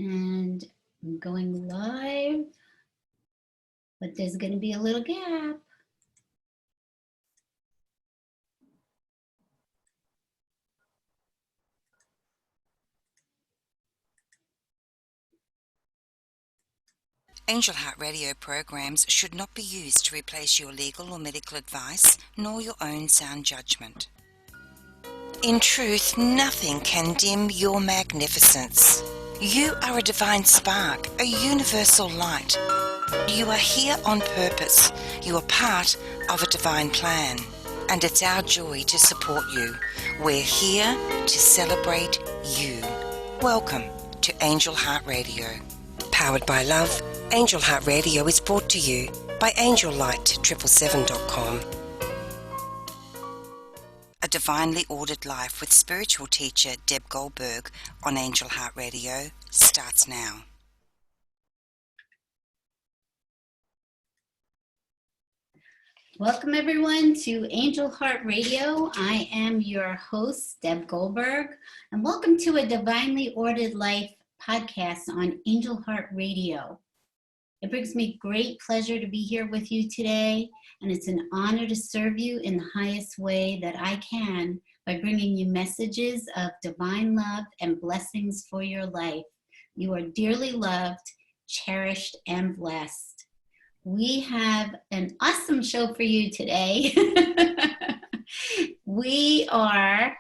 And I'm going live, but there's going to be a little gap. Angel Heart Radio programs should not be used to replace your legal or medical advice, nor your own sound judgment. In truth, nothing can dim your magnificence. You are a divine spark, a universal light. You are here on purpose. You are part of a divine plan. And it's our joy to support you. We're here to celebrate you. Welcome to Angel Heart Radio. Powered by love, Angel Heart Radio is brought to you by AngelLight777.com. A Divinely Ordered Life with spiritual teacher Deb Goldberg on Angel Heart Radio starts now. Welcome everyone to Angel Heart Radio. I am your host, Deb Goldberg, and welcome to A Divinely Ordered Life podcast on Angel Heart Radio. It brings me great pleasure to be here with you today, and it's an honor to serve you in the highest way that I can by bringing you messages of divine love and blessings for your life. You are dearly loved, cherished, and blessed. We have an awesome show for you today. We are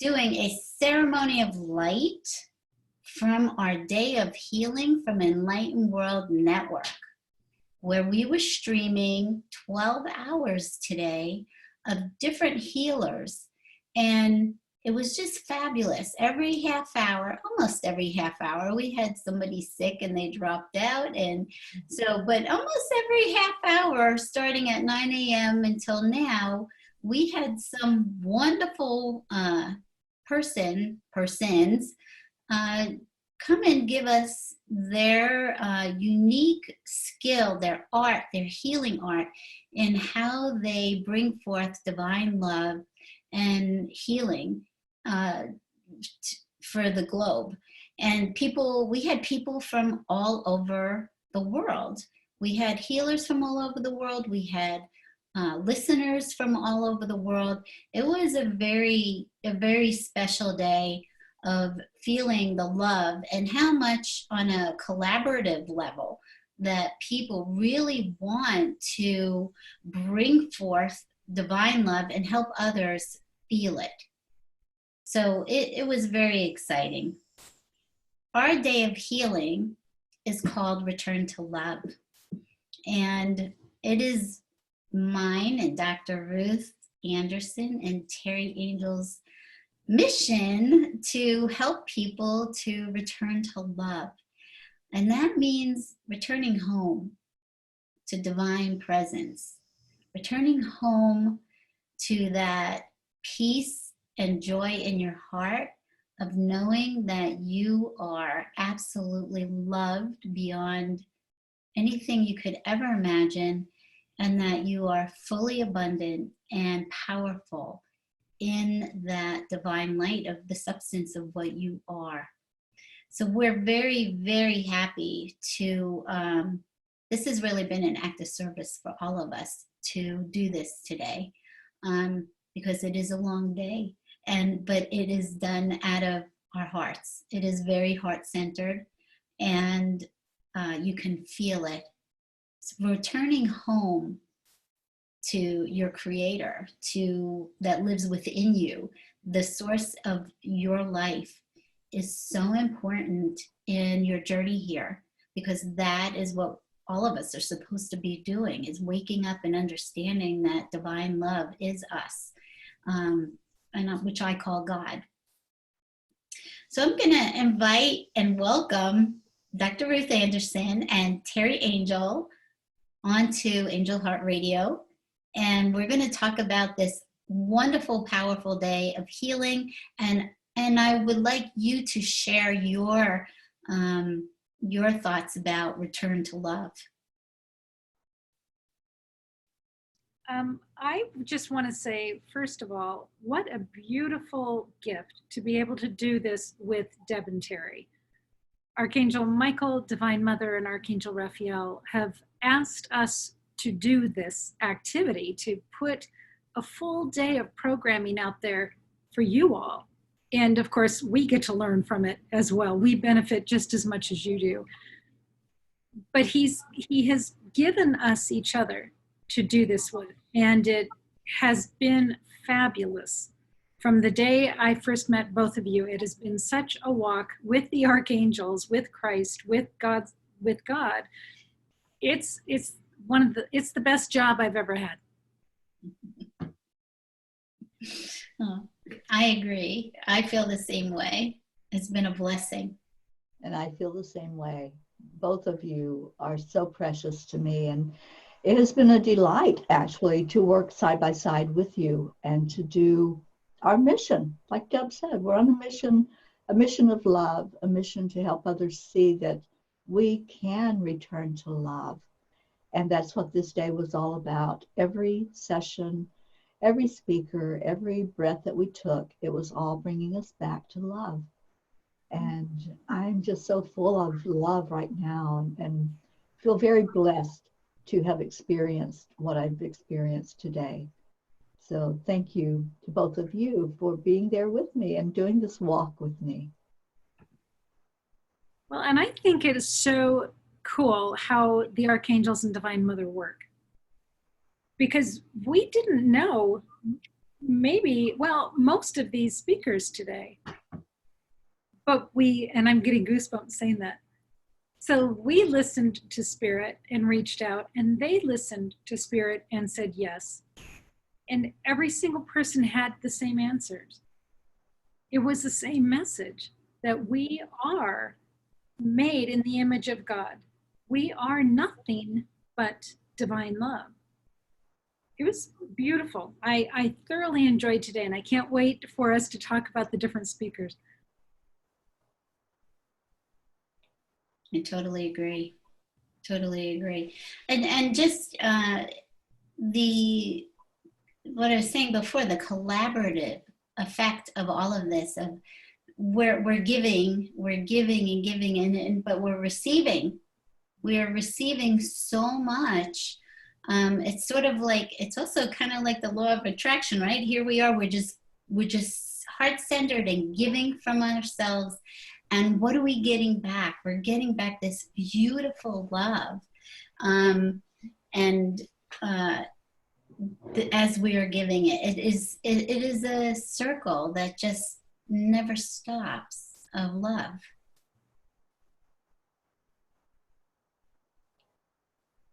doing a ceremony of light from our Day of Healing from Enlightened World Network, where we were streaming 12 hours today of different healers. And it was just fabulous. Every half hour, almost every half hour, we had somebody sick and they dropped out. And so, but almost every half hour, starting at 9 a.m. until now, we had some wonderful persons come and give us their unique skill, their art, their healing art, in how they bring forth divine love and healing for the globe. And we had people from all over the world. We had healers from all over the world. We had listeners from all over the world. It was a very special day of feeling the love and how much on a collaborative level that people really want to bring forth divine love and help others feel it. So it was very exciting. Our Day of Healing is called Return to Love. And it is mine and Dr. Ruth Anderson and Terry Angel's mission to help people to return to love. And that means returning home to divine presence, returning home to that peace and joy in your heart of knowing that you are absolutely loved beyond anything you could ever imagine, and that you are fully abundant and powerful in that divine light of the substance of what you are. So we're very, very happy to, this has really been an act of service for all of us to do this today, because it is a long day, but it is done out of our hearts. It is very heart-centered, and you can feel it. So returning home to your creator, that lives within you, the source of your life, is so important in your journey here, because that is what all of us are supposed to be doing, is waking up and understanding that divine love is us, and which I call God. So I'm going to invite and welcome Dr. Ruth Anderson and Terry Angel onto Angel Heart Radio. And we're going to talk about this wonderful, powerful day of healing. And I would like you to share your thoughts about return to love. I just want to say, first of all, what a beautiful gift to be able to do this with Deb and Terry. Archangel Michael, Divine Mother, and Archangel Raphael have asked us to do this activity, to put a full day of programming out there for you all. And of course, we get to learn from it as well. We benefit just as much as you do. But he has given us each other to do this with, and it has been fabulous. From the day I first met both of you, it has been such a walk with the archangels, with Christ, with God, with God. It's the best job I've ever had. Oh, I agree. I feel the same way. It's been a blessing. And I feel the same way. Both of you are so precious to me, and it has been a delight actually to work side by side with you and to do our mission. Like Deb said, we're on a mission of love, a mission to help others see that we can return to love. And that's what this day was all about. Every session, every speaker, every breath that we took, it was all bringing us back to love. And I'm just so full of love right now and feel very blessed to have experienced what I've experienced today. So thank you to both of you for being there with me and doing this walk with me. Well, and I think it is so cool how the archangels and Divine Mother work. Because we didn't know most of these speakers today. But and I'm getting goosebumps saying that. So we listened to Spirit and reached out, and they listened to Spirit and said yes. And every single person had the same answers. It was the same message that we are made in the image of God. We are nothing but divine love. It was beautiful. I thoroughly enjoyed today, and I can't wait for us to talk about the different speakers. I totally agree. Totally agree. And just what I was saying before, the collaborative effect of all of this, of we're giving and giving, but we're receiving. We are receiving so much. It's sort of like, it's also kind of like the law of attraction, right? Here we are, we're just heart-centered and giving from ourselves. And what are we getting back? We're getting back this beautiful love. As we are giving it, it is a circle that just never stops of love.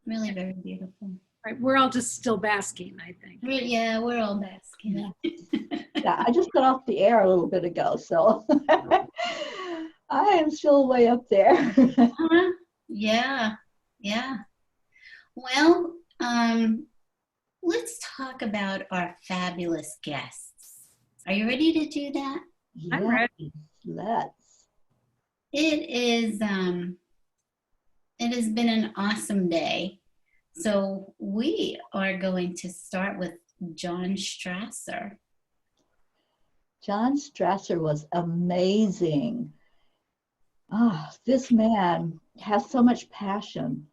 Really very beautiful. Right, we're all just still basking, I think. Yeah, we're all basking. Yeah, I just got off the air a little bit ago, so I am still way up there. Yeah. Well, let's talk about our fabulous guests. Are you ready to do that? I'm ready. Let's. It has been an awesome day. So we are going to start with John Strasser. John Strasser was amazing. This man has so much passion,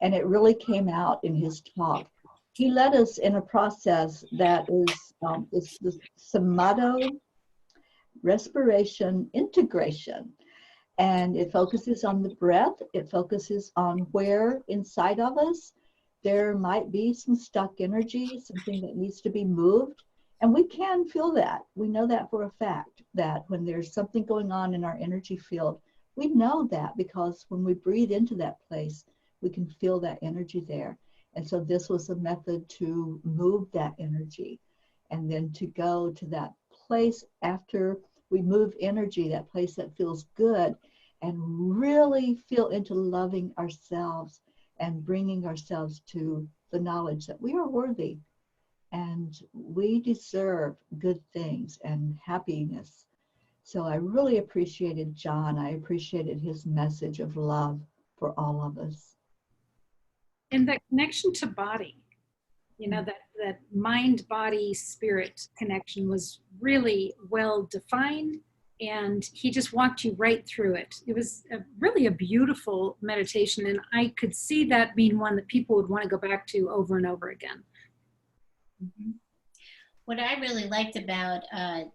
and it really came out in his talk. He led us in a process that is the Samadhi respiration integration. And it focuses on the breath. It focuses on where inside of us there might be some stuck energy, something that needs to be moved. And we can feel that. We know that for a fact, that when there's something going on in our energy field, we know that because when we breathe into that place, we can feel that energy there. And so this was a method to move that energy and then to go to that place after we move energy, that place that feels good, and really feel into loving ourselves and bringing ourselves to the knowledge that we are worthy and we deserve good things and happiness. So I really appreciated John. I appreciated his message of love for all of us. And that connection to body, that mind, body, spirit connection was really well defined and he just walked you right through it. It was really a beautiful meditation, and I could see that being one that people would want to go back to over and over again. Mm-hmm. What I really liked about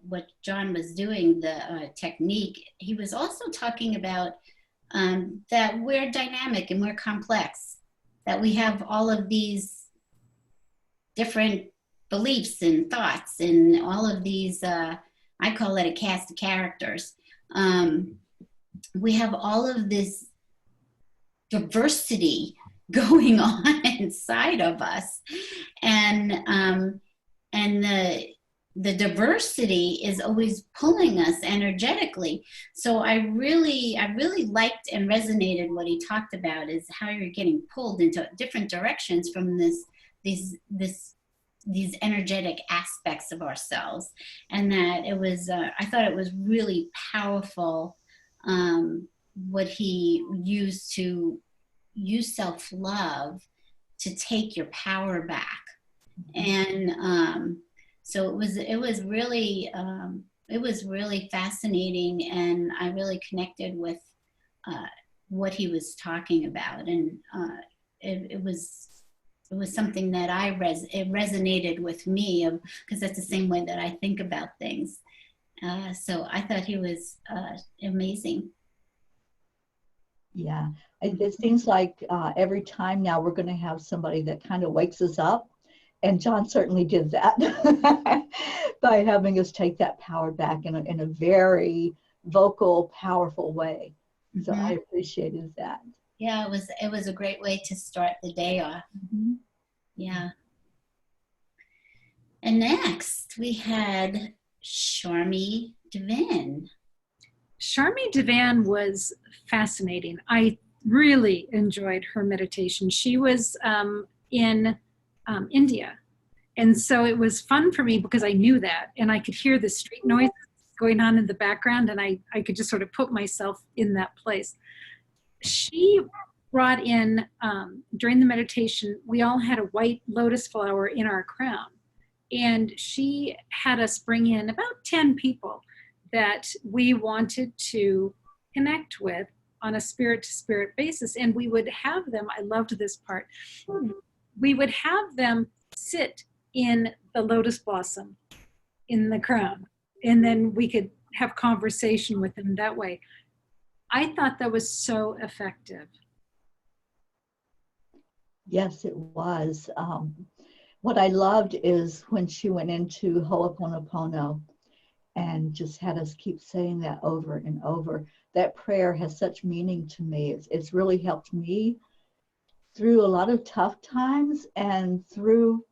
what John was doing, the technique, he was also talking about that we're dynamic and we're complex, that we have all of these different beliefs and thoughts and all of these, I call it a cast of characters. We have all of this diversity going on inside of us. And the diversity is always pulling us energetically. So I really liked and resonated what he talked about, is how you're getting pulled into different directions from these energetic aspects of ourselves. And that it was, I thought it was really powerful, what he used to use self-love to take your power back. And so it was really fascinating, and I really connected with what he was talking about, and it was something that it resonated with me, because that's the same way that I think about things. So I thought he was amazing. Yeah, it seems like every time now we're going to have somebody that kind of wakes us up. And John certainly did that by having us take that power back in a very vocal, powerful way. So I appreciated that. Yeah, it was a great way to start the day off. Mm-hmm. Yeah. And next we had Sharmi Devan. Sharmi Devan was fascinating. I really enjoyed her meditation. She was in India. And so it was fun for me because I knew that, and I could hear the street noise going on in the background, and I could just sort of put myself in that place. She brought in, during the meditation, we all had a white lotus flower in our crown. And she had us bring in about 10 people that we wanted to connect with on a spirit-to-spirit basis. And we would have them, I loved this part, we would have them sit in the lotus blossom in the crown, and then we could have conversation with them that way. I thought that was so effective. Yes, it was. What I loved is when she went into Ho'oponopono and just had us keep saying that over and over. That prayer has such meaning to me. It's really helped me through a lot of tough times, and through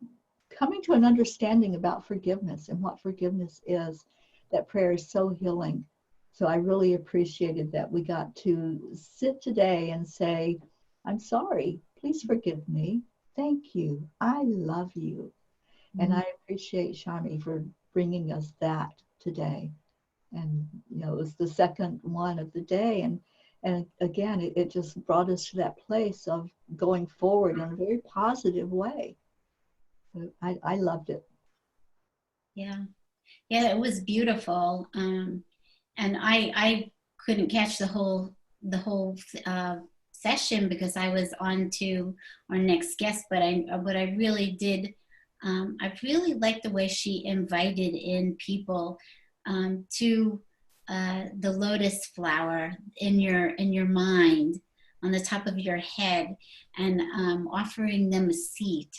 coming to an understanding about forgiveness and what forgiveness is. That prayer is so healing. So I really appreciated that we got to sit today and say, I'm sorry, please forgive me. Thank you. I love you. And I appreciate Sharmi for bringing us that today. And, it was the second one of the day. And again, it just brought us to that place of going forward in a very positive way. I loved it. Yeah, it was beautiful. And I couldn't catch the whole session because I was on to our next guest. But what I really did, I really liked the way she invited in people to the lotus flower in your mind, on the top of your head, and offering them a seat.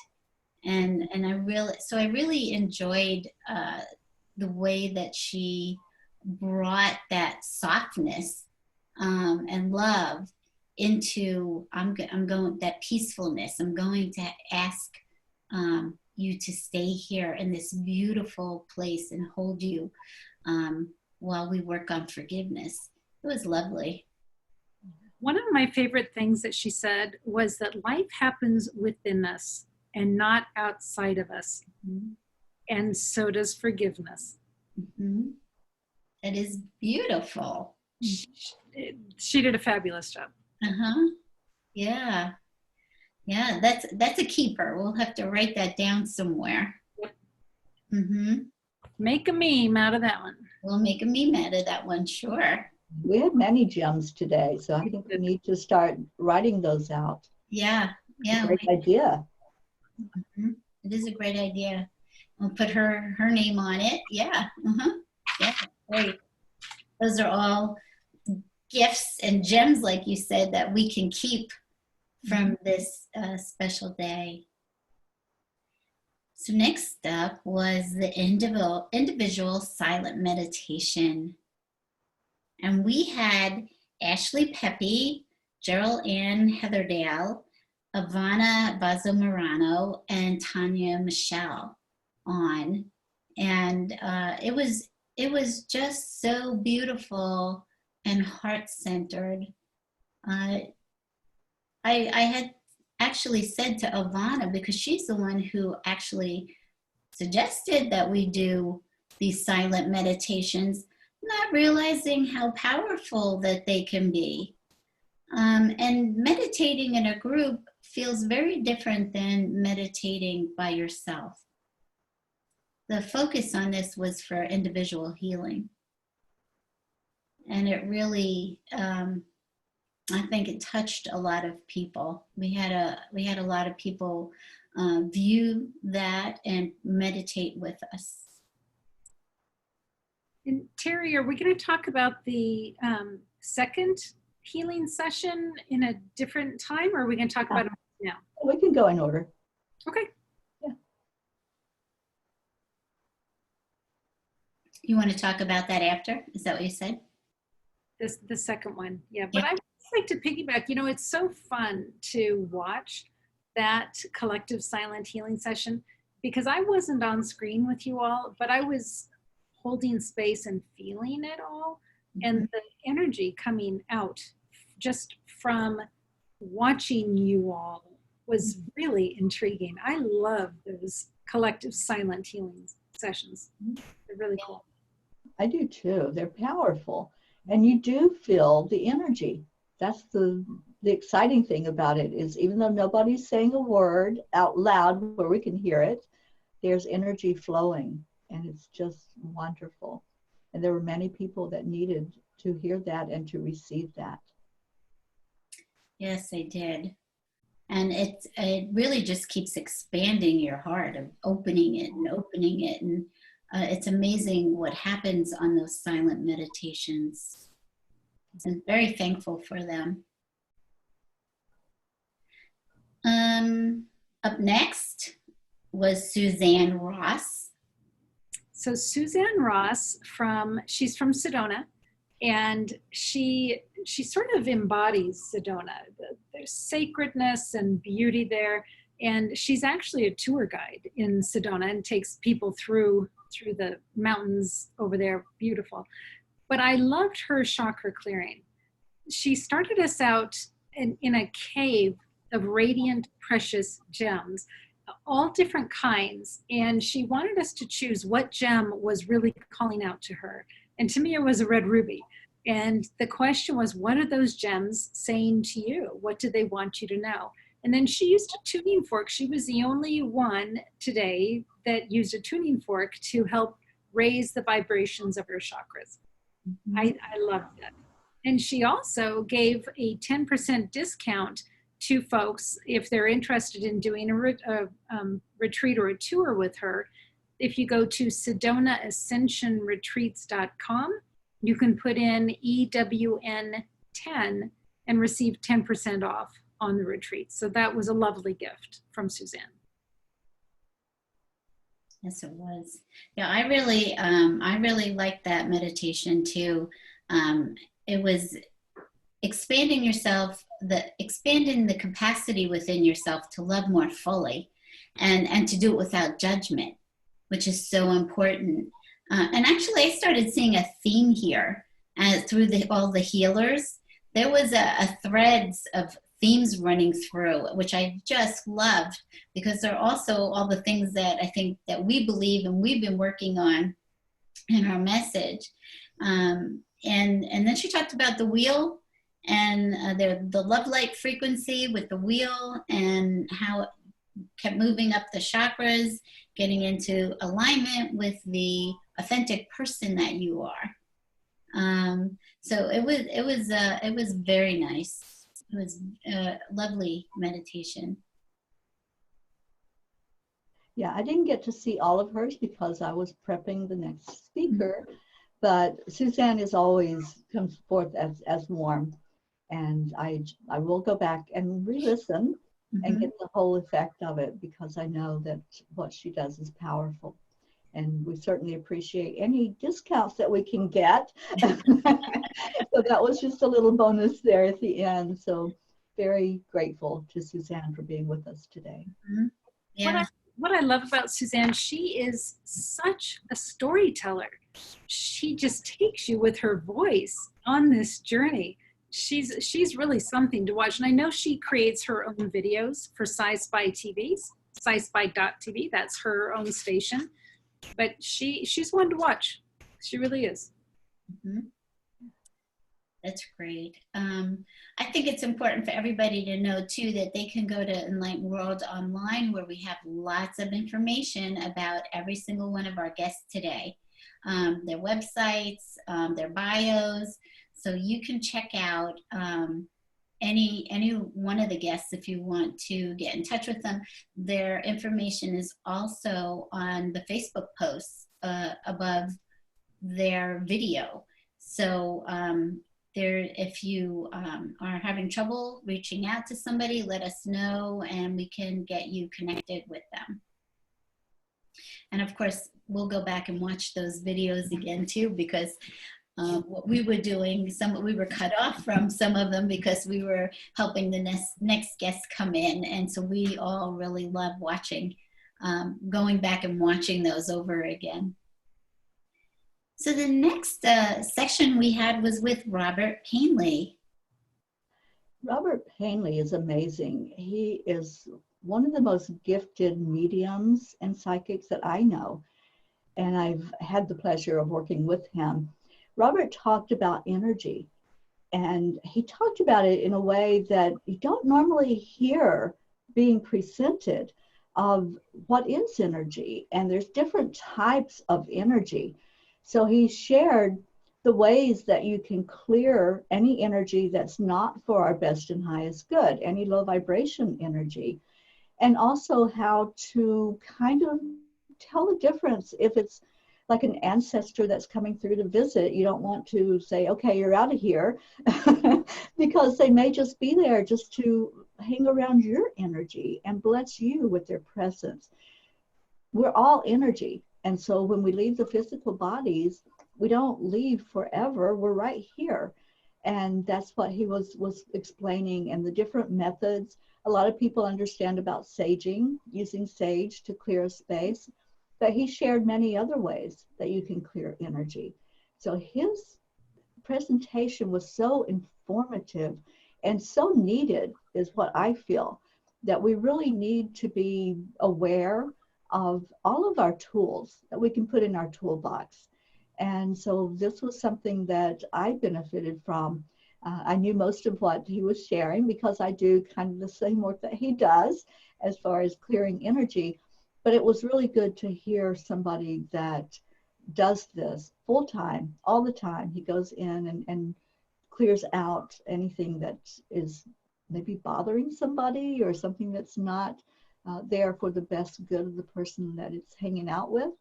And I really enjoyed the way that she brought that softness and love into I'm going that peacefulness. I'm going to ask you to stay here in this beautiful place and hold you while we work on forgiveness. It was lovely. One of my favorite things that she said was that life happens within us and not outside of us. Mm-hmm. And so does forgiveness. Mm-hmm. That is beautiful. She did a fabulous job. Uh-huh. Yeah. Yeah, that's a keeper. We'll have to write that down somewhere. Yep. Mm-hmm. Make a meme out of that one. We'll make a meme out of that one, sure. We had many gems today, so I think we need to start writing those out. Yeah, yeah. Great idea. It is a great idea. We'll put her name on it. Yeah. Yeah, great. Those are all gifts and gems, like you said, that we can keep from this special day. So next up was the individual silent meditation. And we had Ashley Pepe, Gerald Ann Heatherdale, Ivana Bazo-Morano, and Tanya Michelle on. And it was just so beautiful and heart-centered. I had actually said to Ivana, because she's the one who actually suggested that we do these silent meditations, not realizing how powerful that they can be. And meditating in a group feels very different than meditating by yourself. The focus on this was for individual healing. And it really, I think it touched a lot of people. We had a lot of people view that and meditate with us. And Terry, are we going to talk about the second healing session in a different time, or are we going to talk about it now? We can go in order. Okay. Yeah. You want to talk about that after? Is that what you said? The second one, yeah. But I would like to piggyback. You know, it's so fun to watch that collective silent healing session, because I wasn't on screen with you all, but I was holding space and feeling it all, and the energy coming out just from watching you all was really intriguing. I love those collective silent healing sessions. They're really cool. I do too. They're powerful. And you do feel the energy. That's the exciting thing about it, is even though nobody's saying a word out loud where we can hear it, there's energy flowing, and it's just wonderful. And there were many people that needed to hear that and to receive that. Yes, I did. And it really just keeps expanding your heart, of opening it and opening it. And it's amazing what happens on those silent meditations. I'm very thankful for them. Up next was Suzanne Ross. So Suzanne Ross, she's from Sedona, and she sort of embodies Sedona. There's sacredness and beauty there, and she's actually a tour guide in Sedona and takes people through the mountains over there. Beautiful. But I loved her chakra clearing. She started us out in a cave of radiant, precious gems, all different kinds. And she wanted us to choose what gem was really calling out to her. And to me, it was a red ruby. And the question was, what are those gems saying to you? What do they want you to know? And then she used a tuning fork. She was the only one today that used a tuning fork to help raise the vibrations of her chakras. I loved that. And she also gave a 10% discount to folks if they're interested in doing a retreat or a tour with her. If you go to SedonaAscensionRetreats.com, you can put in EWN10 and receive 10% off on the retreat. So that was a lovely gift from Suzanne. Yes, it was. Yeah, I really liked that meditation too. It was expanding yourself, expanding the capacity within yourself to love more fully, and to do it without judgment, which is so important. And actually, I started seeing a theme here through all the healers. There was a threads of themes running through, which I just loved, because they're also all the things that I think that we believe and we've been working on in our message. And then she talked about the wheel and the love light frequency with the wheel, and how it kept moving up the chakras, getting into alignment with the authentic person that you are. So it was very nice. It was a lovely meditation. Yeah, I didn't get to see all of hers because I was prepping the next speaker, but Suzanne is always comes forth as warm, and I will go back and re-listen and get the whole effect of it, because I know that what she does is powerful. And we certainly appreciate any discounts that we can get. So that was just a little bonus there at the end. So very grateful to Suzanne for being with us today. Yeah. What I love about Suzanne, she is such a storyteller. She just takes you with her voice on this journey. She's really something to watch. And I know she creates her own videos for SciSpy TV, SciSpy.tv. That's her own station. But she's one to watch. She really is. That's great. I think it's important for everybody to know too that they can go to Enlightened World online, where we have lots of information about every single one of our guests today, their websites, their bios. So you can check out any one of the guests if you want to get in touch with them. Their information is also on the Facebook posts above their video. So if you are having trouble reaching out to somebody, let us know and we can get you connected with them. And of course, we'll go back and watch those videos again too, because what we were doing, we were cut off from some of them because we were helping the next guests come in. And so we all really love watching, going back and watching those over again. So the next section we had was with Robert Painley. Robert Painley is amazing. He is one of the most gifted mediums and psychics that I know. And I've had the pleasure of working with him. Robert talked about energy, and he talked about it in a way that you don't normally hear being presented, of what is energy. And there's different types of energy. So he shared the ways that you can clear any energy that's not for our best and highest good, any low vibration energy, and also how to kind of tell the difference. If it's like an ancestor that's coming through to visit, you don't want to say, okay, you're out of here, because they may just be there just to hang around your energy and bless you with their presence. We're all energy. And so when we leave the physical bodies, we don't leave forever. We're right here. And that's what he was explaining, and the different methods. A lot of people understand about saging, using sage to clear a space, but he shared many other ways that you can clear energy. So his presentation was so informative and so needed, is what I feel, that we really need to be aware of all of our tools that we can put in our toolbox. And so this was something that I benefited from. I knew most of what he was sharing because I do kind of the same work that he does as far as clearing energy. But it was really good to hear somebody that does this full time, all the time. He goes in and clears out anything that is maybe bothering somebody, or something that's not there for the best good of the person that it's hanging out with.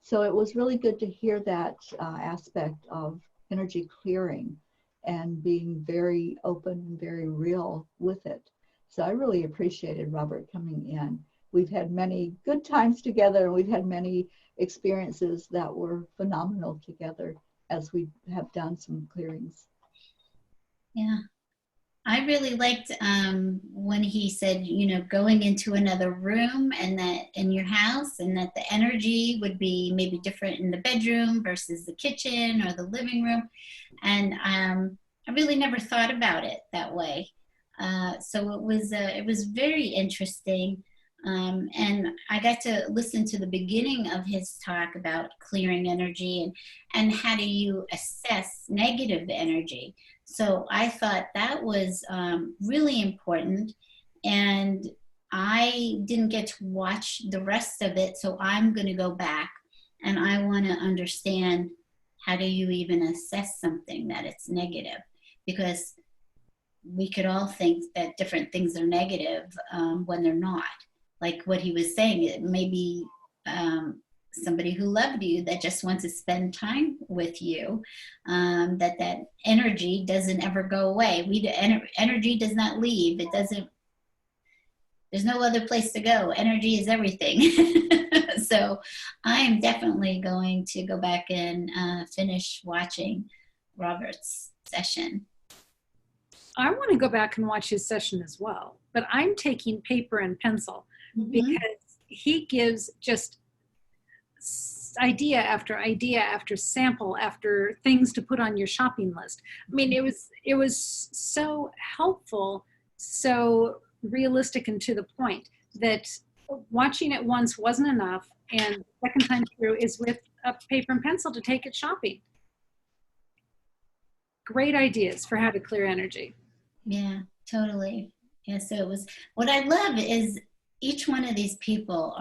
So it was really good to hear that aspect of energy clearing and being very open and very real with it. So I really appreciated Robert coming in. We've had many good times together, and we've had many experiences that were phenomenal together as we have done some clearings. Yeah. I really liked when he said, going into another room, and that in your house, and that the energy would be maybe different in the bedroom versus the kitchen or the living room. And I really never thought about it that way. So it was very interesting. And I got to listen to the beginning of his talk about clearing energy and how do you assess negative energy. So I thought that was really important, and I didn't get to watch the rest of it, so I'm going to go back And I want to understand, how do you even assess something that it's negative? Because we could all think that different things are negative when they're not. Like what he was saying, it may be somebody who loved you that just wants to spend time with you, that energy doesn't ever go away. Energy does not leave. It doesn't, there's no other place to go. Energy is everything. So I'm definitely going to go back and finish watching Robert's session. I want to go back and watch his session as well, but I'm taking paper and pencil because he gives just idea after sample after things to put on your shopping list. I mean, it was so helpful, so realistic and to the point that watching it once wasn't enough, and the second time through is with a paper and pencil to take it shopping. Great ideas for how to clear energy. Yeah, totally. Yeah, so it was, what I love is each one of these people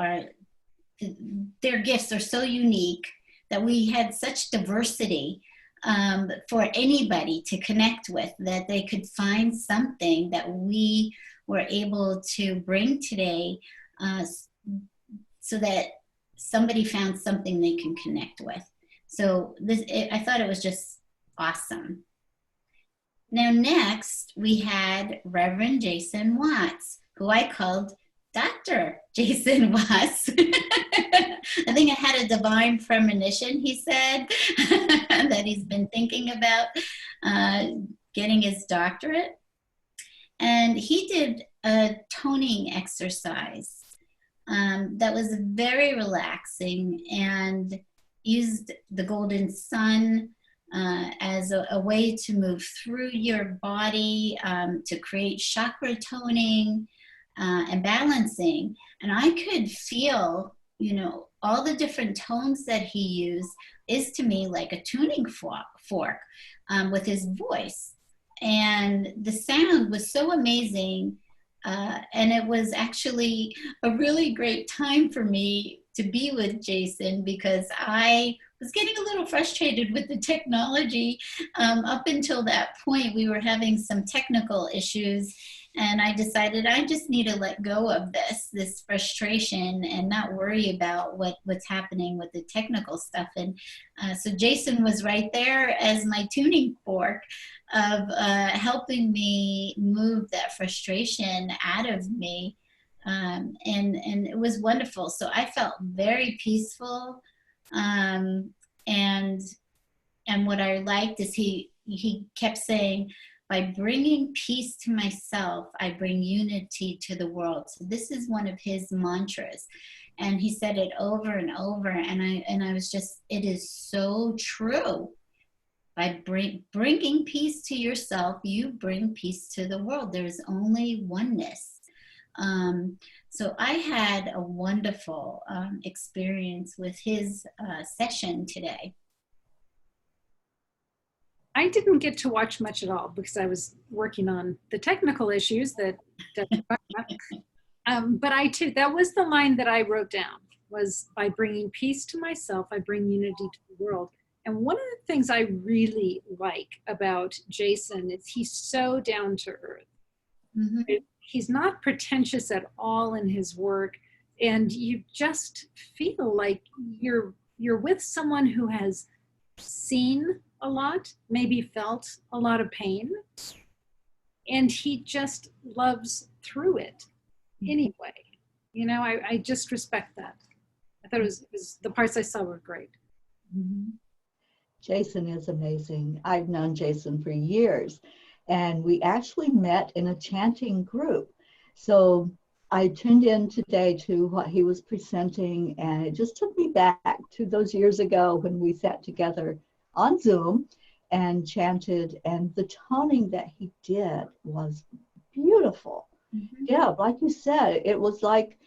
their gifts are so unique that we had such diversity for anybody to connect with, that they could find something that we were able to bring today, so that somebody found something they can connect with. So I thought it was just awesome. Now next we had Reverend Jason Watts, who I called Dr. Jason Watts. I think I had a divine premonition, he said, that he's been thinking about getting his doctorate. And he did a toning exercise that was very relaxing, and used the golden sun as a way to move through your body, to create chakra toning and balancing. And I could feel, all the different tones that he used is to me like a tuning fork with his voice. And the sound was so amazing. And it was actually a really great time for me to be with Jason, because I was getting a little frustrated with the technology. Up until that point, we were having some technical issues, and I decided I just need to let go of this frustration and not worry about what's happening with the technical stuff. And so Jason was right there as my tuning fork of helping me move that frustration out of me. And it was wonderful. So I felt very peaceful. And what I liked is he kept saying, by bringing peace to myself, I bring unity to the world. So this is one of his mantras. And he said it over and over. And I was just, it is so true. By bringing peace to yourself, you bring peace to the world. There's only oneness. So I had a wonderful experience with his session today. I didn't get to watch much at all because I was working on the technical issues that but that was the line that I wrote down, was by bringing peace to myself, I bring unity to the world. And one of the things I really like about Jason is he's so down to earth. Mm-hmm. He's not pretentious at all in his work, and you just feel like you're with someone who has seen a lot, maybe felt a lot of pain, and he just loves through it anyway. I just respect that. I thought it was the parts I saw were great. Mm-hmm. Jason is amazing. I've known Jason for years, and we actually met in a chanting group. So I tuned in today to what he was presenting, and it just took me back to those years ago when we sat together on Zoom and chanted, and the toning that he did was beautiful. Mm-hmm. Yeah, like you said, it was like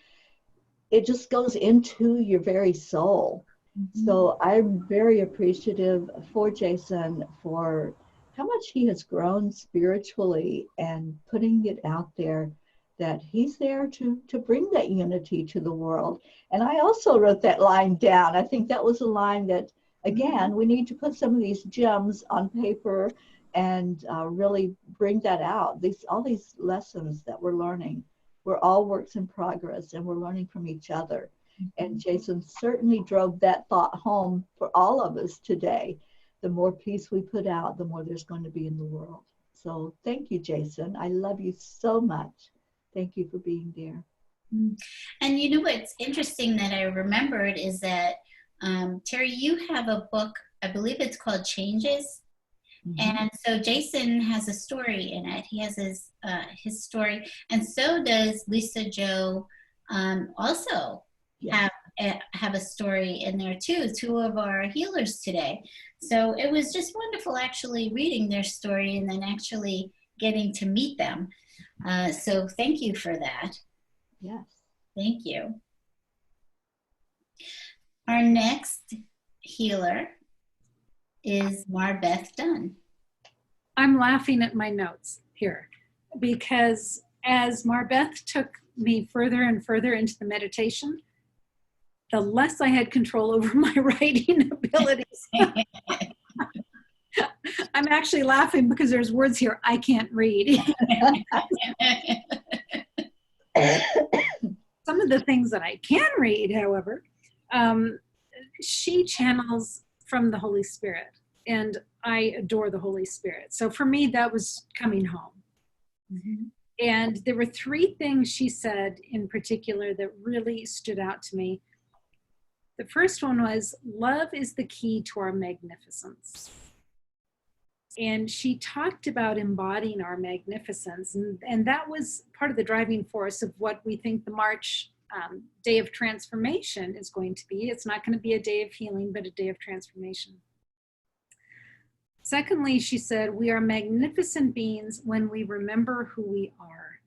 it just goes into your very soul. Mm-hmm. So I'm very appreciative for Jason for how much he has grown spiritually and putting it out there that he's there to bring that unity to the world. And I also wrote that line down. I think that was a line that, again, we need to put some of these gems on paper and really bring that out. All these lessons that we're learning, we're all works in progress, and we're learning from each other. And Jason certainly drove that thought home for all of us today. The more peace we put out, the more there's going to be in the world. So thank you, Jason. I love you so much. Thank you for being there. And you know what's interesting that I remembered is that, Terry, you have a book, I believe it's called Changes. And so Jason has a story in it. He has his story. And so does Lisa Jo, also have a story in there too, two of our healers today. So it was just wonderful actually reading their story and then actually getting to meet them. So thank you for that. Yes. Thank you. Our next healer is Marbeth Dunn. I'm laughing at my notes here because as Marbeth took me further and further into the meditation, the less I had control over my writing abilities. I'm actually laughing because there's words here I can't read. Some of the things that I can read, however, she channels from the Holy Spirit, and I adore the Holy Spirit. So for me, that was coming home. And there were three things she said in particular that really stood out to me. The first one was, love is the key to our magnificence. And she talked about embodying our magnificence. And that was part of the driving force of what we think the March Day of Transformation is going to be. It's not going to be a day of healing, but a day of transformation. Secondly, she said, we are magnificent beings when we remember who we are.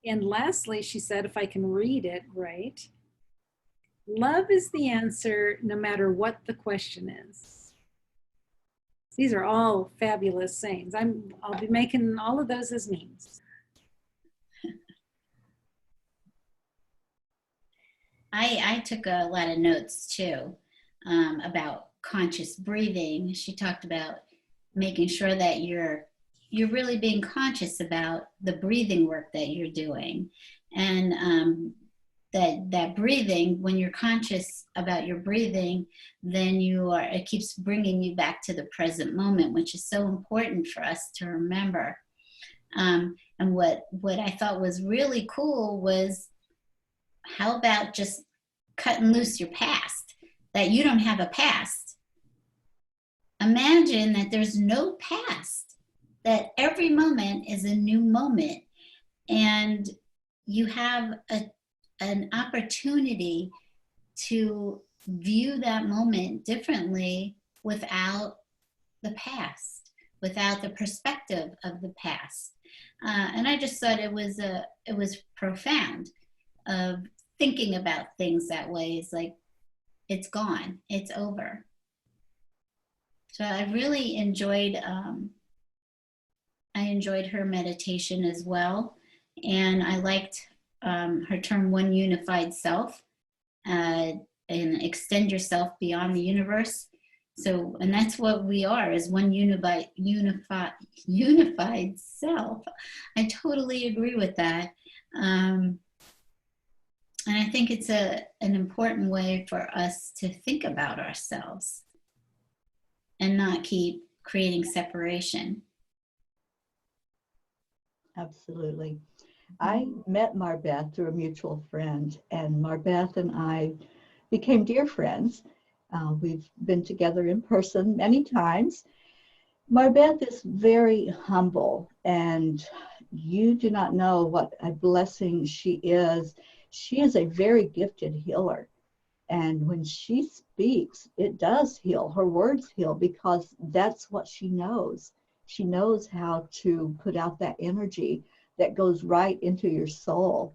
And lastly, she said, if I can read it right, love is the answer no matter what the question is. These are all fabulous sayings. I'll be making all of those as memes. I took a lot of notes too about conscious breathing. She talked about making sure that you're really being conscious about the breathing work that you're doing, and that breathing, when you're conscious about your breathing, then it keeps bringing you back to the present moment, which is so important for us to remember. And what I thought was really cool was, how about just cutting loose your past, that you don't have a past. Imagine that there's no past, that every moment is a new moment, and you have an opportunity to view that moment differently without the past, without the perspective of the past. And I just thought it was profound of thinking about things that way. It's like, it's gone, it's over. So I really enjoyed her meditation as well. And I liked her term, one unified self, and extend yourself beyond the universe. So, and that's what we are, is one unified self. I totally agree with that. And I think it's an important way for us to think about ourselves and not keep creating separation. Absolutely. I met Marbeth through a mutual friend, and Marbeth and I became dear friends. We've been together in person many times. Marbeth is very humble, and you do not know what a blessing she is. She is a very gifted healer. And when she speaks, it does heal. Her words heal because that's what she knows. She knows how to put out that energy that goes right into your soul.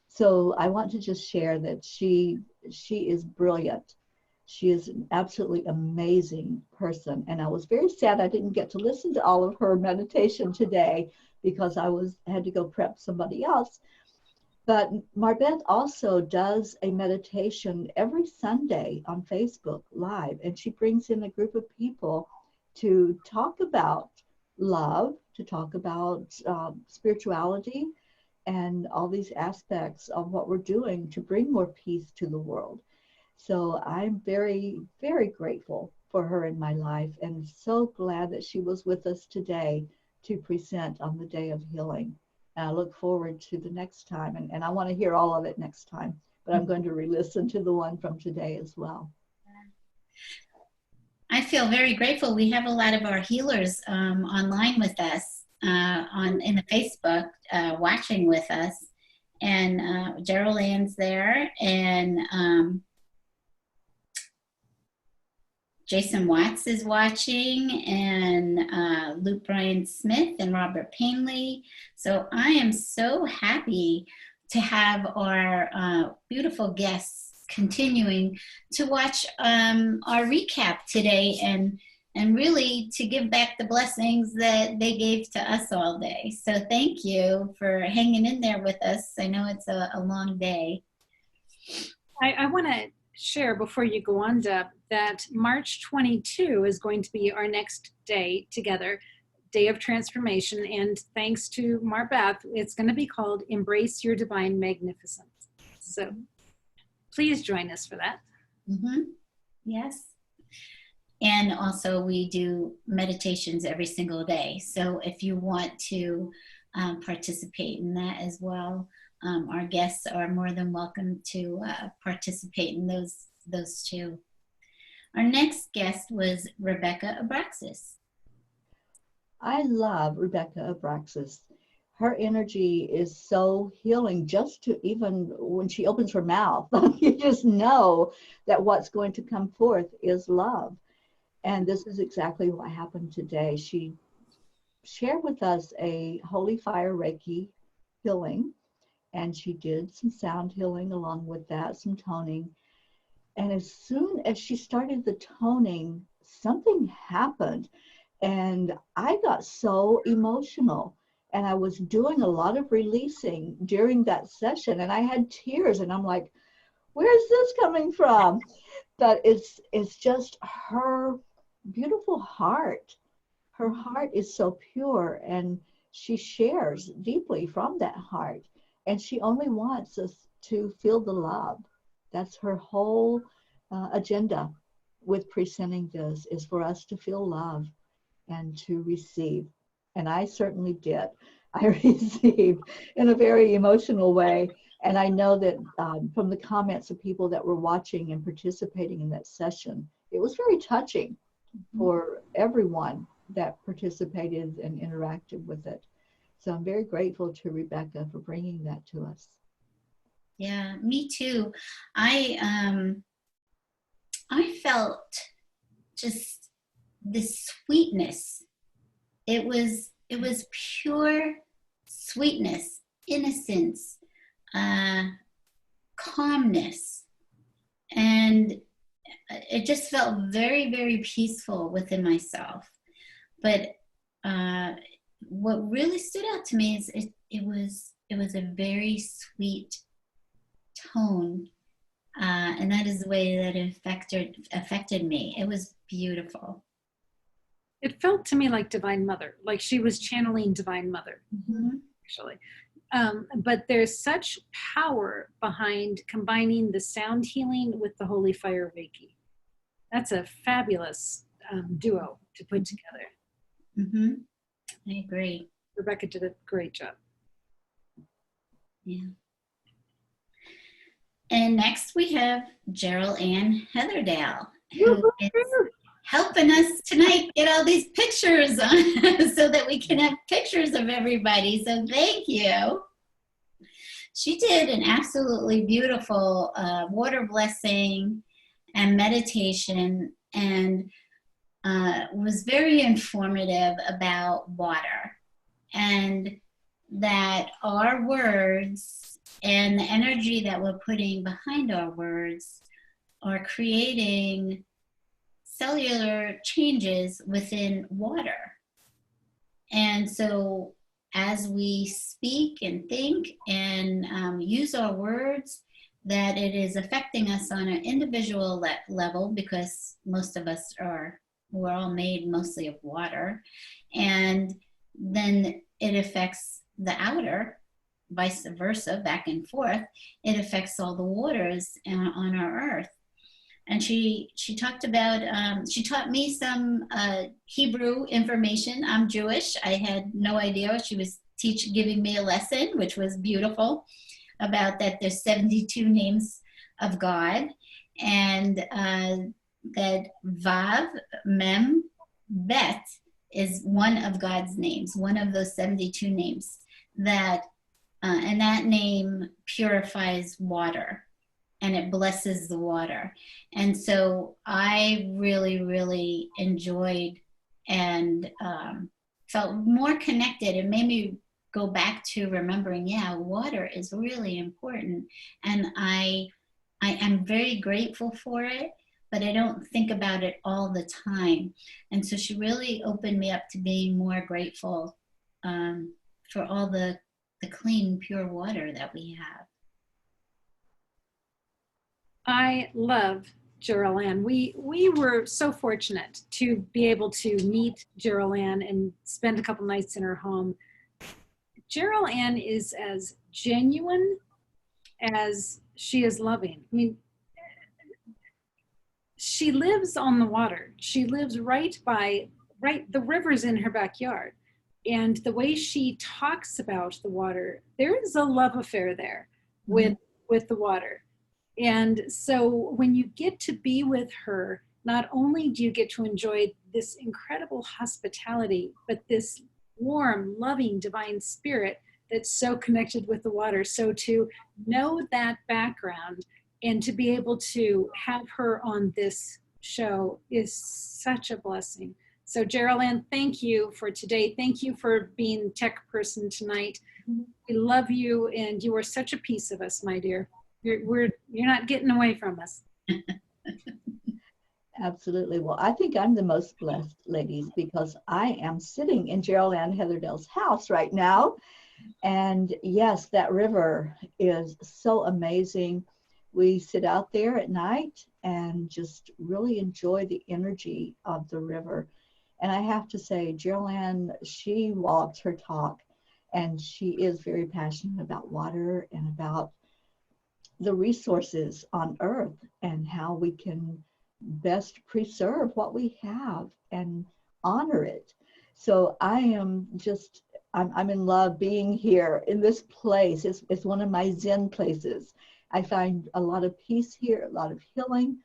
So I want to just share that she is brilliant. She is an absolutely amazing person. And I was very sad I didn't get to listen to all of her meditation today because had to go prep somebody else. But Marbeth also does a meditation every Sunday on Facebook Live, and she brings in a group of people to talk about love, to talk about spirituality, and all these aspects of what we're doing to bring more peace to the world. So I'm very, very grateful for her in my life, and so glad that she was with us today to present on the Day of Healing. And I look forward to the next time, and I want to hear all of it next time, but I'm going to re-listen to the one from today as well. I feel very grateful. We have a lot of our healers online with us in the Facebook, watching with us, and Gerald Ann's there, and Jason Watts is watching, and Luke Bryan Smith and Robert Painley. So I am so happy to have our beautiful guests continuing to watch our recap today, and really to give back the blessings that they gave to us all day. So thank you for hanging in there with us. I know it's a long day. I want to share before you go on, Deb, that March 22 is going to be our next day together, Day of Transformation. And thanks to Marbeth, it's going to be called Embrace Your Divine Magnificence. So please join us for that. Mm-hmm. Yes. And also we do meditations every single day. So if you want to participate in that as well, our guests are more than welcome to participate in those two. Our next guest was Rebecca Abraxas. I love Rebecca Abraxas. Her energy is so healing, just to even when she opens her mouth, you just know that what's going to come forth is love. And this is exactly what happened today. She shared with us a holy fire Reiki healing, and she did some sound healing along with that, some toning. And as soon as she started the toning, something happened. And I got so emotional. And I was doing a lot of releasing during that session. And I had tears. And I'm like, where is this coming from? But it's just her beautiful heart. Her heart is so pure. And she shares deeply from that heart. And she only wants us to feel the love. That's her whole agenda with presenting this, is for us to feel love and to receive. And I certainly did. I received in a very emotional way. And I know that from the comments of people that were watching and participating in that session, it was very touching for everyone that participated and interacted with it. So I'm very grateful to Rebecca for bringing that to us. Yeah, me too. I felt just this sweetness. It was pure sweetness, innocence, calmness, and it just felt very, very peaceful within myself. But what really stood out to me is it was a very sweet tone, and that is the way that it affected me. It was beautiful. It felt to me like Divine Mother, like she was channeling Divine Mother, actually. But there's such power behind combining the sound healing with the Holy Fire Reiki. That's a fabulous duo to put together. Mm-hmm. I agree. Rebecca did a great job. Yeah. And next we have Gerald Ann Heatherdale, who is helping us tonight get all these pictures on so that we can have pictures of everybody. So thank you. She did an absolutely beautiful water blessing and meditation, and was very informative about water, and that our words and the energy that we're putting behind our words are creating cellular changes within water. And so as we speak and think and use our words, that it is affecting us on an individual level, because most of us we're all made mostly of water. And then it affects the outer, vice versa, back and forth. It affects all the waters on our earth. And she talked about, she taught me some Hebrew information. I'm Jewish. I had no idea. She was giving me a lesson, which was beautiful, about that there's 72 names of God, and that Vav, Mem, Bet is one of God's names, one of those 72 names, that and that name purifies water, and it blesses the water. And so I really, really enjoyed and felt more connected. It made me go back to remembering, yeah, water is really important. And I am very grateful for it, but I don't think about it all the time. And so she really opened me up to being more grateful for all the clean, pure water that we have. I love Gerald Ann. We were so fortunate to be able to meet Gerald Ann and spend a couple nights in her home. Gerald Ann is as genuine as she is loving. I mean, she lives on the water. She lives the river's in her backyard. And the way she talks about the water, there is a love affair there with the water. And so when you get to be with her, not only do you get to enjoy this incredible hospitality, but this warm, loving, divine spirit that's so connected with the water. So to know that background and to be able to have her on this show is such a blessing. So Gerald Ann, thank you for today. Thank you for being tech person tonight. We love you, and you are such a piece of us, my dear. You're not getting away from us. Absolutely. Well, I think I'm the most blessed, ladies, because I am sitting in Gerald Ann Heatherdale's house right now. And yes, that river is so amazing. We sit out there at night and just really enjoy the energy of the river. And I have to say, Gerald Ann, she walks her talk, and she is very passionate about water and about the resources on earth and how we can best preserve what we have and honor it. So I am just, I'm in love being here in this place. It's one of my Zen places. I find a lot of peace here, a lot of healing,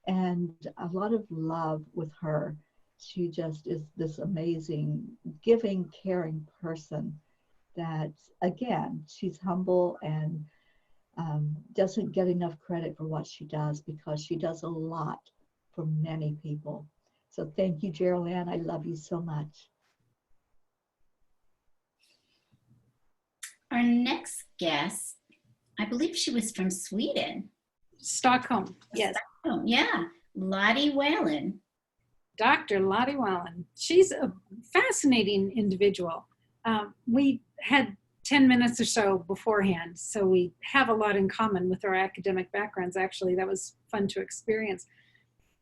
and a lot of love with her. She just is this amazing, giving, caring person that, again, she's humble and doesn't get enough credit for what she does, because she does a lot for many people. So thank you, Gerald Ann. I love you so much. Our next guest, I believe she was from Sweden. Stockholm, yes. Stockholm, yeah. Lottie Whalen. Dr. Lottie Whalen. She's a fascinating individual. We had 10 minutes or so beforehand, so we have a lot in common with our academic backgrounds. Actually, that was fun to experience.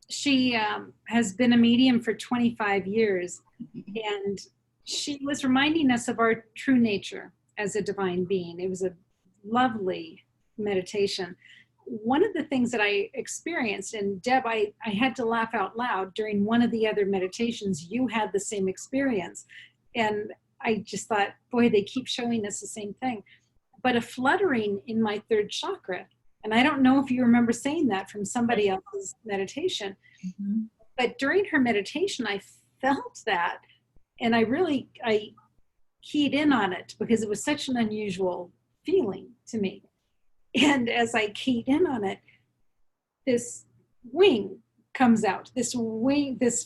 She has been a medium for 25 years, and she was reminding us of our true nature as a divine being. It was a lovely meditation. One of the things that I experienced, and Deb, I had to laugh out loud during one of the other meditations. You had the same experience, and I just thought, boy, they keep showing us the same thing. But a fluttering in my third chakra. And I don't know if you remember saying that from somebody else's meditation. Mm-hmm. But during her meditation, I felt that. And I keyed in on it because it was such an unusual feeling to me. And as I keyed in on it, this wing comes out. This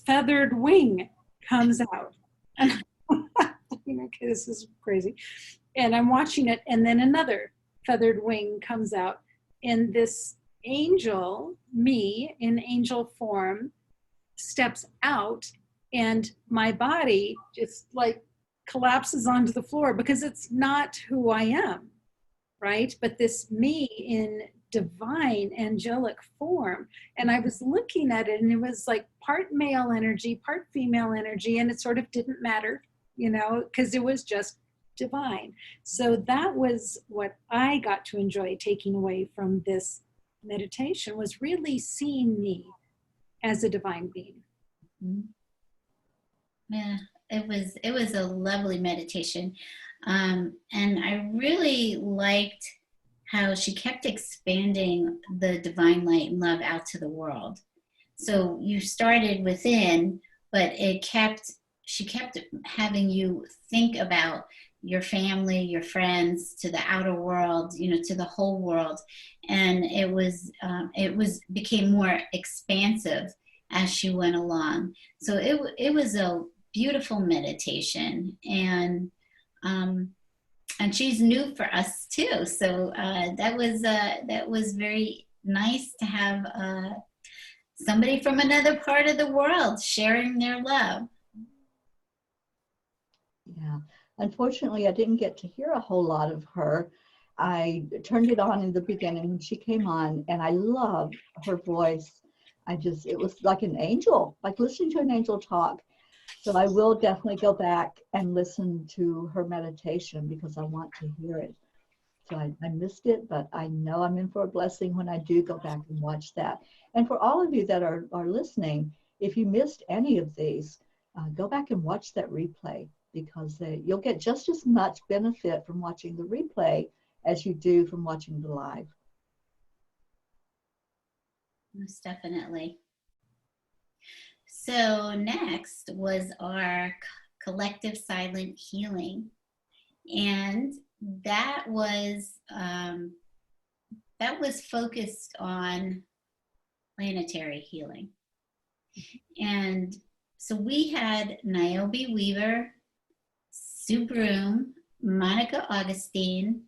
feathered wing comes out. And okay, this is crazy. And I'm watching it, and then another feathered wing comes out, and this angel, me in angel form, steps out, and my body just like collapses onto the floor because it's not who I am, right? But this me in divine angelic form. And I was looking at it and it was like part male energy, part female energy, and it sort of didn't matter, because it was just divine. So that was what I got to enjoy taking away from this meditation, was really seeing me as a divine being. Yeah, it was a lovely meditation. And I really liked how she kept expanding the divine light and love out to the world. So you started within, but she kept having you think about your family, your friends, to the outer world, to the whole world. And it became more expansive as she went along. So it was a beautiful meditation, and she's new for us too. So that was very nice to have somebody from another part of the world sharing their love. Yeah. Unfortunately, I didn't get to hear a whole lot of her. I turned it on in the beginning when she came on, and I loved her voice. It was like an angel, like listening to an angel talk. So I will definitely go back and listen to her meditation because I want to hear it. So I missed it, but I know I'm in for a blessing when I do go back and watch that. And for all of you that are listening, if you missed any of these, go back and watch that replay, because you'll get just as much benefit from watching the replay as you do from watching the live. Most definitely. So next was our collective silent healing, and that was focused on planetary healing. And so we had Niobe Weaver, Sue Broom, Monica Augustine,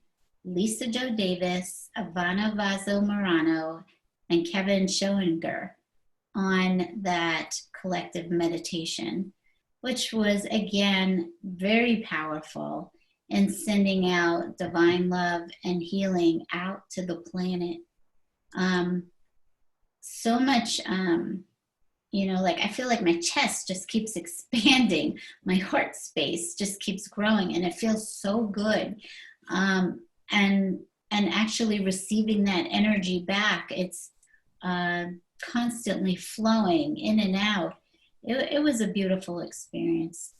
Lisa Jo Davis, Ivana Vaso Morano, and Kevin Schoeninger on that collective meditation, which was again very powerful in sending out divine love and healing out to the planet. So much, like I feel like my chest just keeps expanding, my heart space just keeps growing, and it feels so good. And actually receiving that energy back, it's constantly flowing in and out. It was a beautiful experience.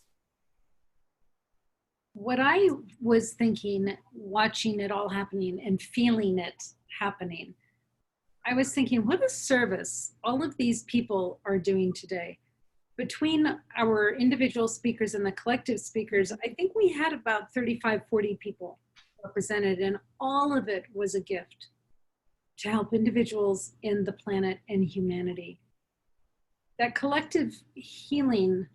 What I was thinking, watching it all happening and feeling it happening, I was thinking, what a service all of these people are doing today. Between our individual speakers and the collective speakers, I think we had about 35, 40 people represented, and all of it was a gift to help individuals in the planet and humanity. That collective healing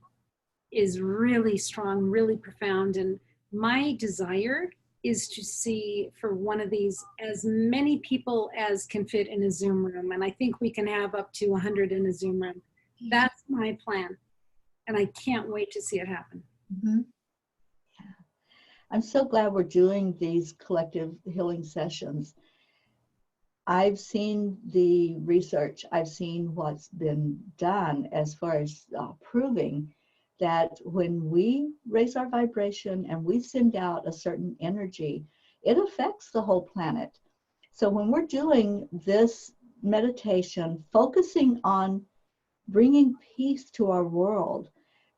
is really strong, really profound, and my desire is to see for one of these as many people as can fit in a Zoom room, and I think we can have up to 100 in a Zoom room. That's my plan, and I can't wait to see it happen. Mm-hmm. Yeah. I'm so glad we're doing these collective healing sessions. I've seen the research, I've seen what's been done as far as proving that when we raise our vibration and we send out a certain energy, it affects the whole planet. So when we're doing this meditation, focusing on bringing peace to our world,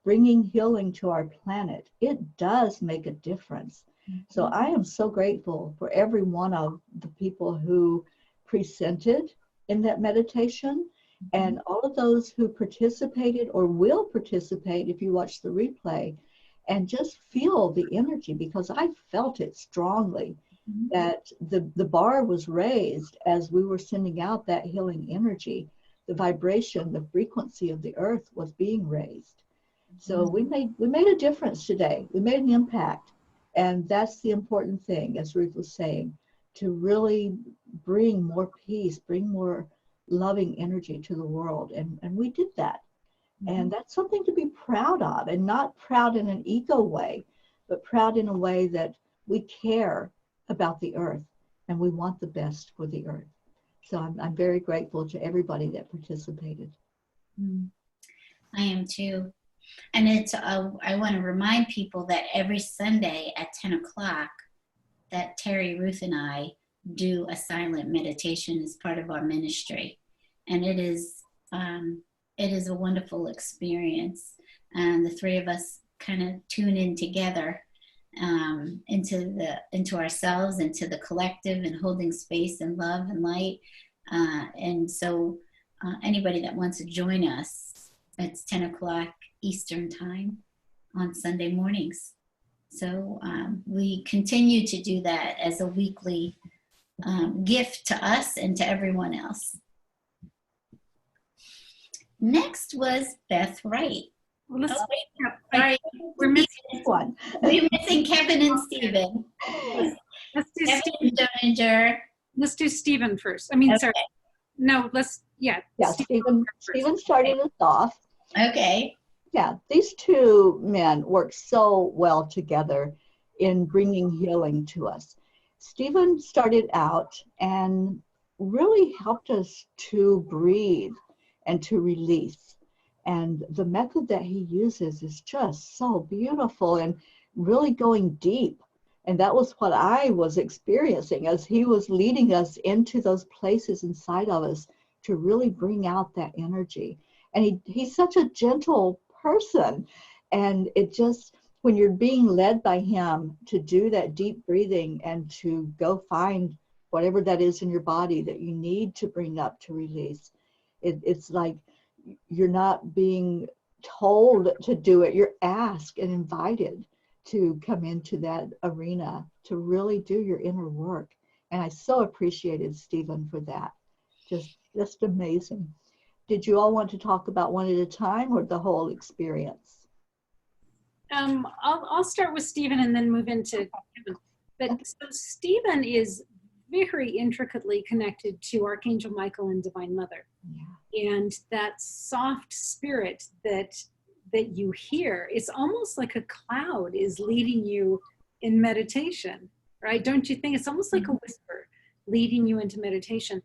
bringing healing to our planet, it does make a difference. Mm-hmm. So I am so grateful for every one of the people who presented in that meditation, and all of those who participated or will participate if you watch the replay, and just feel the energy, because I felt it strongly, that the bar was raised as we were sending out that healing energy. The vibration, the frequency of the earth was being raised. So we made a difference today. We made an impact, and that's the important thing, as Ruth was saying, to really bring more peace, bring more loving energy to the world. And we did that. And that's something to be proud of, and not proud in an ego way, but proud in a way that we care about the earth and we want the best for the earth. So I'm very grateful to everybody that participated. I am too. And it's, I want to remind people that every Sunday at 10 o'clock, that Terry, Ruth, and I do a silent meditation as part of our ministry. And it is a wonderful experience. And the three of us kind of tune in together into ourselves, into the collective, and holding space and love and light. And so anybody that wants to join us, it's 10 o'clock Eastern time on Sunday mornings. So we continue to do that as a weekly gift to us and to everyone else. Next was Beth Wright. Well, let's, Sorry, We're missing one. we're missing Kevin and Stephen. let's do Kevin Doninger. Let's do Stephen first. I mean, Okay. sorry. No, Yeah, Stephen started us off. Okay. Yeah, these two men work so well together in bringing healing to us. Stephen started out and really helped us to breathe and to release. And the method that he uses is just so beautiful and really going deep. And that was what I was experiencing as he was leading us into those places inside of us to really bring out that energy. And he's such a gentle person. And it just, when you're being led by him to do that deep breathing and to go find whatever that is in your body that you need to bring up to release, it's like you're not being told to do it. You're asked and invited to come into that arena to really do your inner work. And I so appreciated Stephen for that. Just amazing. Did you all want to talk about one at a time or the whole experience? I'll start with Stephen and then move into Kevin. But so Stephen is very intricately connected to Archangel Michael and Divine Mother. Yeah. And that soft spirit that you hear, it's almost like a cloud is leading you in meditation, right? Don't you think? It's almost like a whisper leading you into meditation.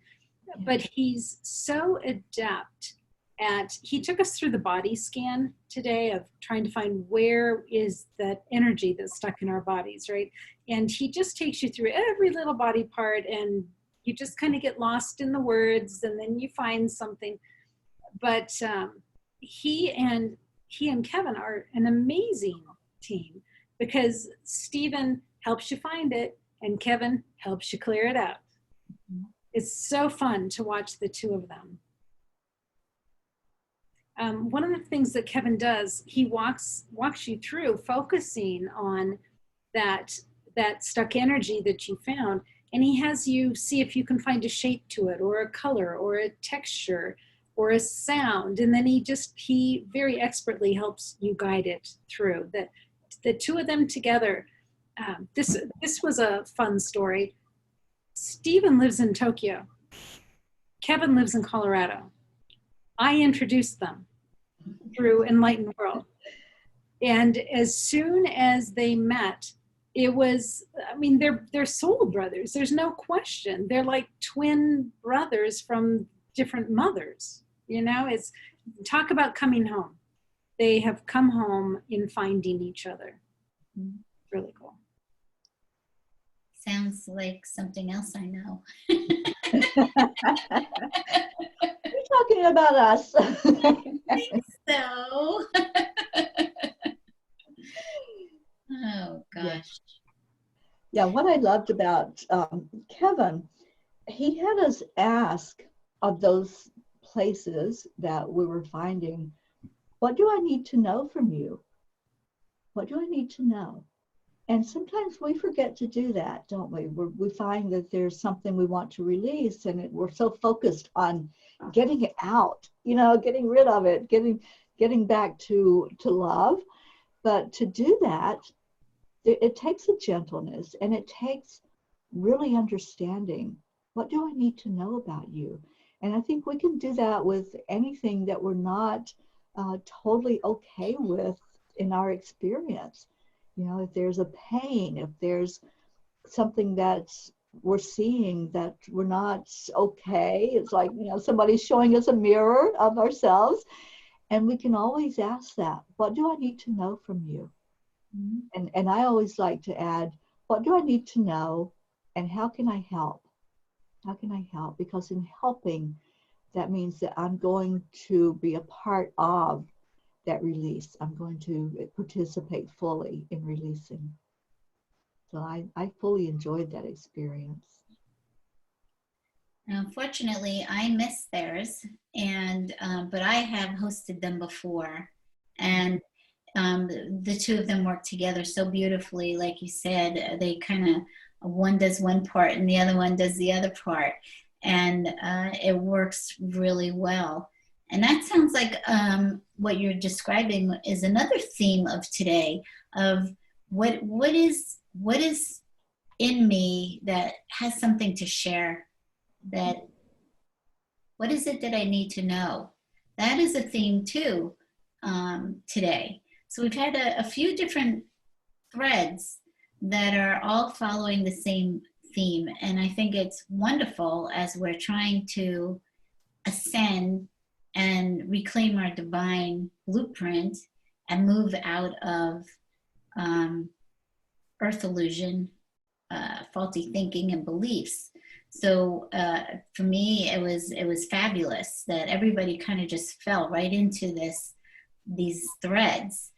Yeah. But he's so adept at, he took us through the body scan today of trying to find where is that energy that's stuck in our bodies, right? And he just takes you through every little body part and you just kind of get lost in the words and then you find something. But he and Kevin are an amazing team because Stephen helps you find it and Kevin helps you clear it out. It's so fun to watch the two of them. One of the things that Kevin does, he walks you through focusing on that stuck energy that you found, and he has you see if you can find a shape to it or a color or a texture or a sound, and then he very expertly helps you guide it through. That the two of them together, this was a fun story. Stephen lives in Tokyo. Kevin lives in Colorado. I introduced them through Enlightened World. And as soon as they met, it was, I mean, they're soul brothers. There's no question. They're like twin brothers from different mothers. You know, it's, talk about coming home. They have come home in finding each other. Really cool. Sounds like something else I know. You're talking about us. I think so. Oh, gosh. Yeah, what I loved about Kevin, he had us ask of those places that we were finding, what do I need to know from you? What do I need to know? And sometimes we forget to do that, don't we? We find that there's something we want to release and we're so focused on getting it out, you know, getting rid of it, getting back to love. But to do that, it takes a gentleness and it takes really understanding, what do I need to know about you? And I think we can do that with anything that we're not totally okay with in our experience. You know, if there's a pain, if there's something that we're seeing that we're not okay, it's like, you know, somebody's showing us a mirror of ourselves, and we can always ask that, what do I need to know from you? And I always like to add, what do I need to know, and how can I help? How can I help? Because in helping, that means that I'm going to be a part of that release. I'm going to participate fully in releasing. So I fully enjoyed that experience. Unfortunately, I missed theirs, and but I have hosted them before, and the two of them work together so beautifully. Like you said, they kind of, one does one part and the other one does the other part, and it works really well. And that sounds like what you're describing is another theme of today, of what is in me that has something to share, that what is it that I need to know? That is a theme too today. So we've had a few different threads that are all following the same theme. And I think it's wonderful as we're trying to ascend and reclaim our divine blueprint and move out of earth illusion, faulty thinking and beliefs. So for me, it was fabulous that everybody kind of just fell right into these threads,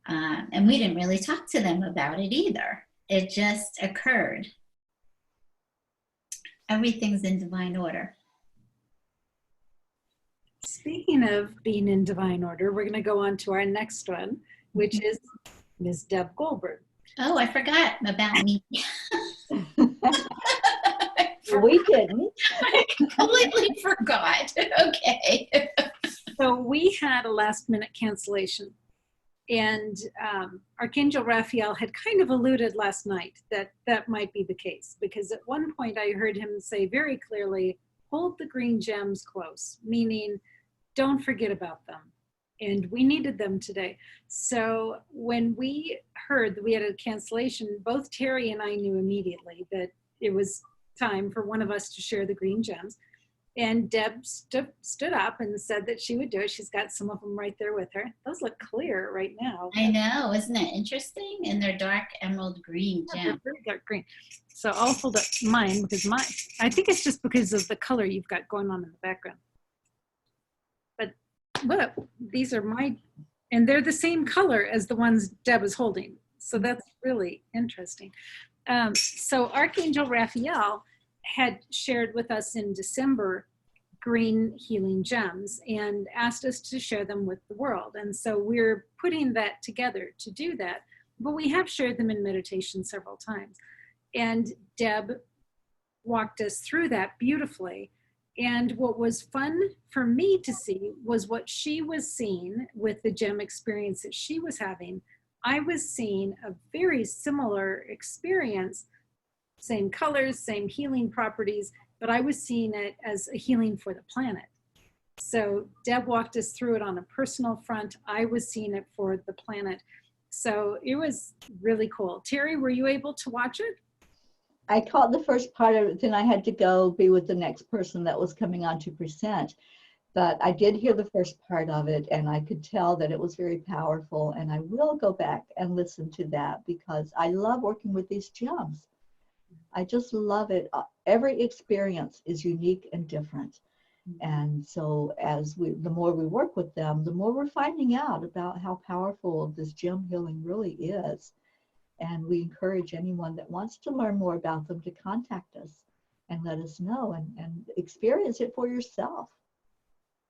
and we didn't really talk to them about it either. It just occurred. Everything's in divine order. Speaking of being in divine order, we're going to go on to our next one, which is Ms. Deb Goldberg. Oh, I forgot about me. We didn't. I completely forgot. Okay. So we had a last minute cancellation, and Archangel Raphael had kind of alluded last night that that might be the case, because at one point I heard him say very clearly, hold the green gems close, meaning don't forget about them. And we needed them today. So when we heard that we had a cancellation, both Terry and I knew immediately that it was time for one of us to share the green gems. And Deb stood up and said that she would do it. She's got some of them right there with her. Those look clear right now. I know, isn't it interesting? And they're dark emerald green Yeah, gem. they're very dark green. So I'll hold up mine, because I think it's just because of the color you've got going on in the background. But look, these are my, and they're the same color as the ones Deb is holding. So that's really interesting. So Archangel Raphael had shared with us in December green healing gems and asked us to share them with the world. And so we're putting that together to do that, but we have shared them in meditation several times. And Deb walked us through that beautifully. And what was fun for me to see was what she was seeing with the gem experience that she was having. I was seeing a very similar experience, same colors, same healing properties, but I was seeing it as a healing for the planet. So Deb walked us through it on a personal front. I was seeing it for the planet. So it was really cool. Terry, were you able to watch it? I caught the first part of it, then I had to go be with the next person that was coming on to present. But I did hear the first part of it, and I could tell that it was very powerful, and I will go back and listen to that because I love working with these gems. I just love it. Every experience is unique and different. And so the more we work with them, the more we're finding out about how powerful this gem healing really is. And we encourage anyone that wants to learn more about them to contact us and let us know and experience it for yourself.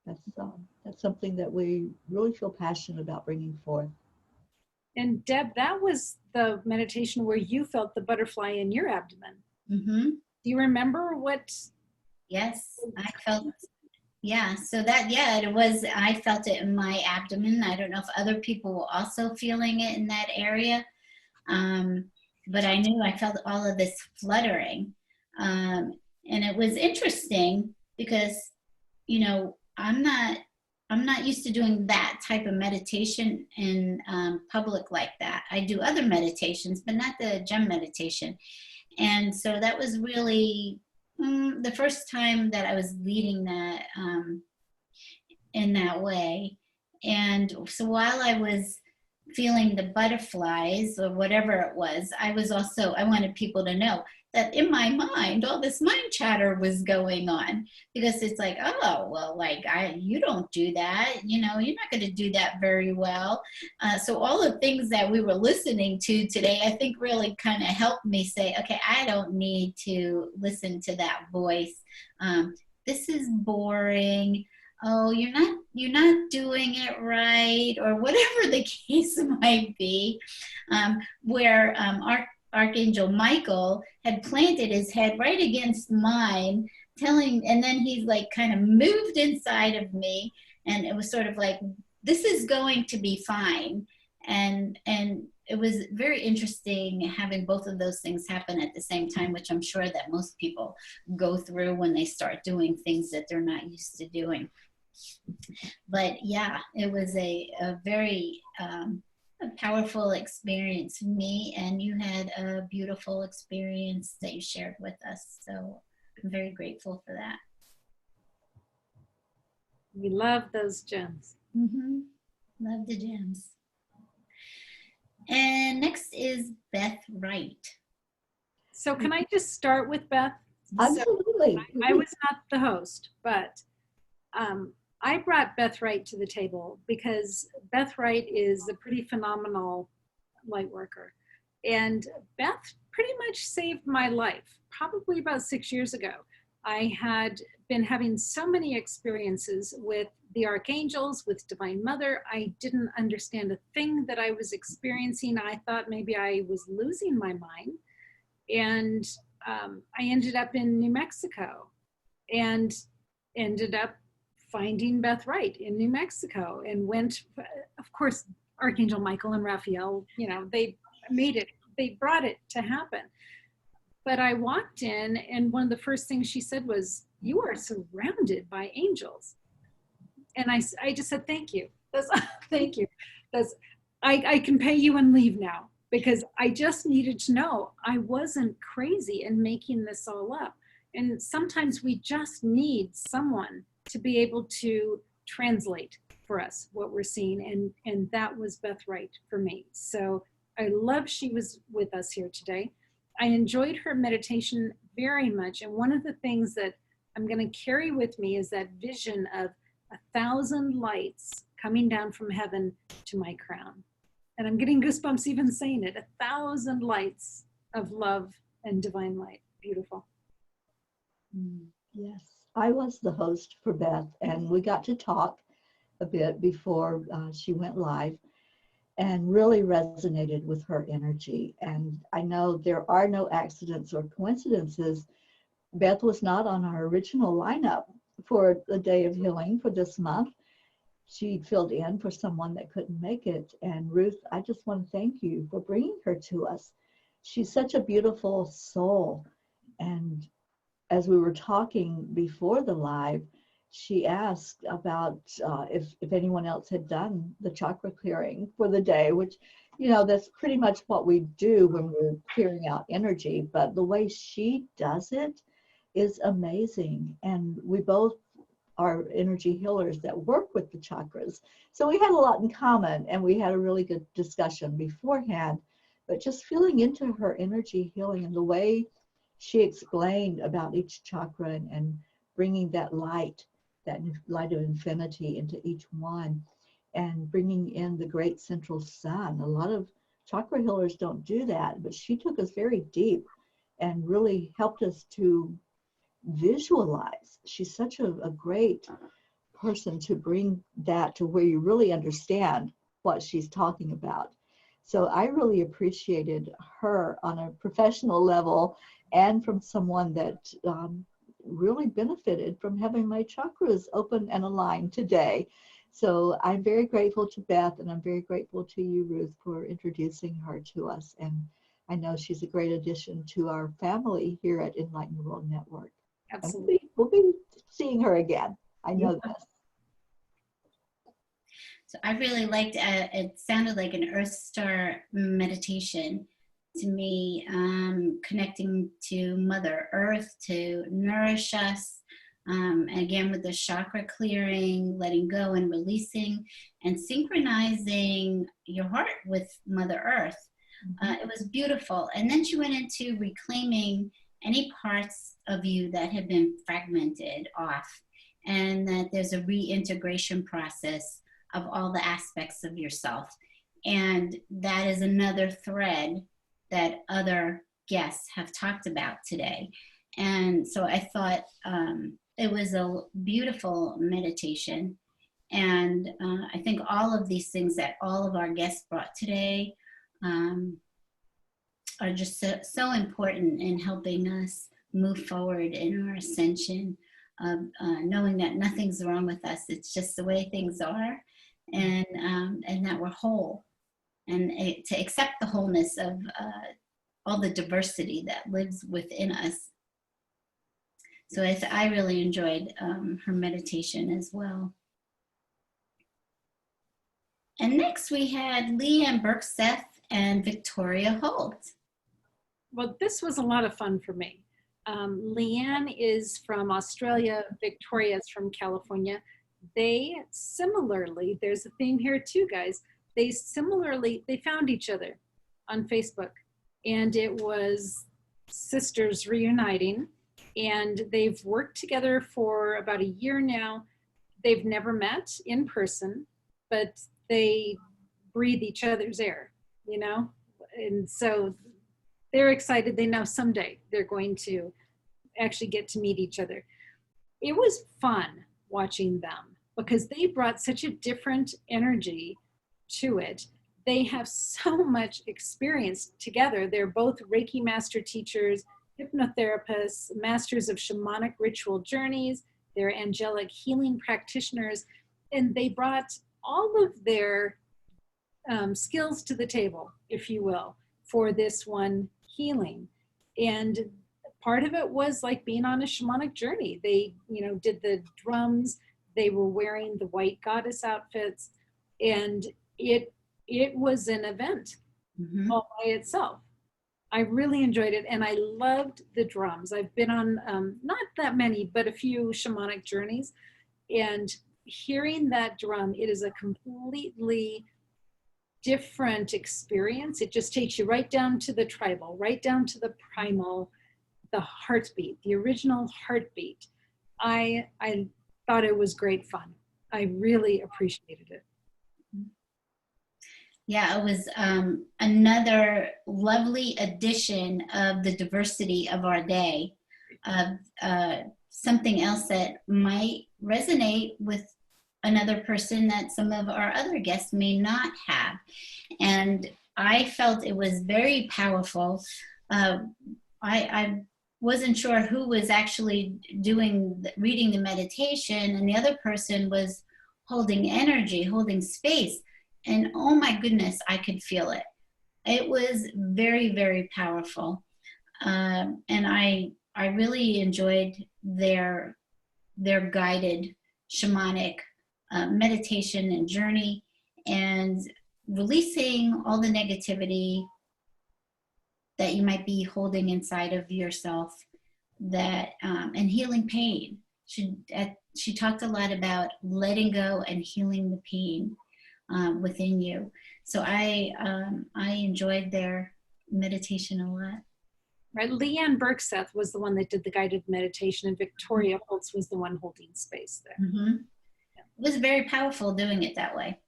That's something that we really feel passionate about bringing forth. And Deb, that was the meditation where you felt the butterfly in your abdomen. Mm-hmm. Do you remember what? Yes, I felt, yeah. So that, yeah, it was, I felt it in my abdomen. I don't know if other people were also feeling it in that area. but I knew I felt all of this fluttering. And it was interesting because, you know, I'm not used to doing that type of meditation in public like that. I do other meditations, but not the gem meditation. And so that was really the first time that I was leading that in that way. And so while I was feeling the butterflies or whatever it was, I wanted people to know that in my mind, all this mind chatter was going on, because it's like, oh, well, like you don't do that, you know, you're not going to do that very well. So all the things that we were listening to today, I think really kind of helped me say, okay, I don't need to listen to that voice. This is boring. Oh, you're not doing it right, or whatever the case might be. Where Archangel Michael had planted his head right against mine, and then he's like kind of moved inside of me, and it was sort of like, this is going to be fine. And it was very interesting having both of those things happen at the same time, which I'm sure that most people go through when they start doing things that they're not used to doing. But yeah, it was a very a powerful experience for me, and you had a beautiful experience that you shared with us. So I'm very grateful for that. We love those gems. Mm-hmm. Love the gems. And next is Beth Wright. So can I just start with Beth? Absolutely. So I was not the host, but I brought Beth Wright to the table because Beth Wright is a pretty phenomenal light worker. And Beth pretty much saved my life, probably about 6 years ago. I had been having so many experiences with the archangels, with Divine Mother. I didn't understand a thing that I was experiencing. I thought maybe I was losing my mind. And I ended up in New Mexico and ended up finding Beth Wright in New Mexico, and went, of course, Archangel Michael and Raphael, you know, they brought it to happen. But I walked in, and one of the first things she said was, "You are surrounded by angels." And I just said, "Thank you. Thank you. I can pay you and leave now," because I just needed to know I wasn't crazy and making this all up. And sometimes we just need someone to be able to translate for us what we're seeing. And that was Beth Wright for me. So I love she was with us here today. I enjoyed her meditation very much. And one of the things that I'm going to carry with me is that vision of 1,000 lights coming down from heaven to my crown. And I'm getting goosebumps even saying it. 1,000 lights of love and divine light. Beautiful. Yes, I was the host for Beth, and we got to talk a bit before she went live, and really resonated with her energy. And I know there are no accidents or coincidences. Beth was not on our original lineup for the Day of Healing for this month. She filled in for someone that couldn't make it. And Ruth, I just want to thank you for bringing her to us. She's such a beautiful soul. And as we were talking before the live, she asked about if anyone else had done the chakra clearing for the day, which, you know, that's pretty much what we do when we're clearing out energy. But the way she does it is amazing. And we both are energy healers that work with the chakras. So we had a lot in common, and we had a really good discussion beforehand. But just feeling into her energy healing and the way she explained about each chakra and bringing that light of infinity into each one, and bringing in the great central sun. A lot of chakra healers don't do that, but she took us very deep and really helped us to visualize. She's such a great person to bring that to where you really understand what she's talking about. So I really appreciated her on a professional level, and from someone that really benefited from having my chakras open and aligned today. So I'm very grateful to Beth, and I'm very grateful to you, Ruth, for introducing her to us. And I know she's a great addition to our family here at Enlightened World Network. And Absolutely. we'll be seeing her again. I know this. So I really liked it. Sounded like an Earth Star meditation to me, connecting to Mother Earth to nourish us. Again, with the chakra clearing, letting go and releasing, and synchronizing your heart with Mother Earth. It was beautiful. And then she went into reclaiming any parts of you that had been fragmented off, and that there's a reintegration process of all the aspects of yourself. And that is another thread that other guests have talked about today. And so I thought it was a beautiful meditation. And I think all of these things that all of our guests brought today are just so important in helping us move forward in our ascension of knowing that nothing's wrong with us. It's just the way things are, and that we're whole, and to accept the wholeness of all the diversity that lives within us. So I really enjoyed her meditation as well. And next we had Leanne Berkseth and Victoria Holt. Well, this was a lot of fun for me. Leanne is from Australia, Victoria is from California. They similarly, there's a theme here too, guys. They found each other on Facebook, and it was sisters reuniting, and they've worked together for about a year now. They've never met in person, but they breathe each other's air, you know? And so they're excited. They know someday they're going to actually get to meet each other. It was fun watching them because they brought such a different energy to it. They have so much experience together. They're both Reiki master teachers, hypnotherapists, masters of shamanic ritual journeys. They're angelic healing practitioners, and they brought all of their skills to the table, if you will, for this one healing. And part of it was like being on a shamanic journey. They, did the drums. They were wearing the white goddess outfits, and it was an event all by itself. I really enjoyed it, and I loved the drums. I've been on not that many, but a few shamanic journeys, and hearing that drum, it is a completely different experience. It just takes you right down to the tribal, right down to the primal, the heartbeat, the original heartbeat. I thought it was great fun. I really appreciated it. Yeah, it was another lovely addition of the diversity of our day, of something else that might resonate with another person that some of our other guests may not have. And I felt it was very powerful. I wasn't sure who was actually reading the meditation, and the other person was holding energy, holding space. And oh my goodness, I could feel it. It was very, very powerful. And I really enjoyed their guided shamanic meditation and journey, and releasing all the negativity that you might be holding inside of yourself, that and healing pain. She talked a lot about letting go and healing the pain within you. So I enjoyed their meditation a lot. Right, Leanne Berkseth was the one that did the guided meditation, and Victoria Holtz was the one holding space there. Mm-hmm. It was very powerful doing it that way.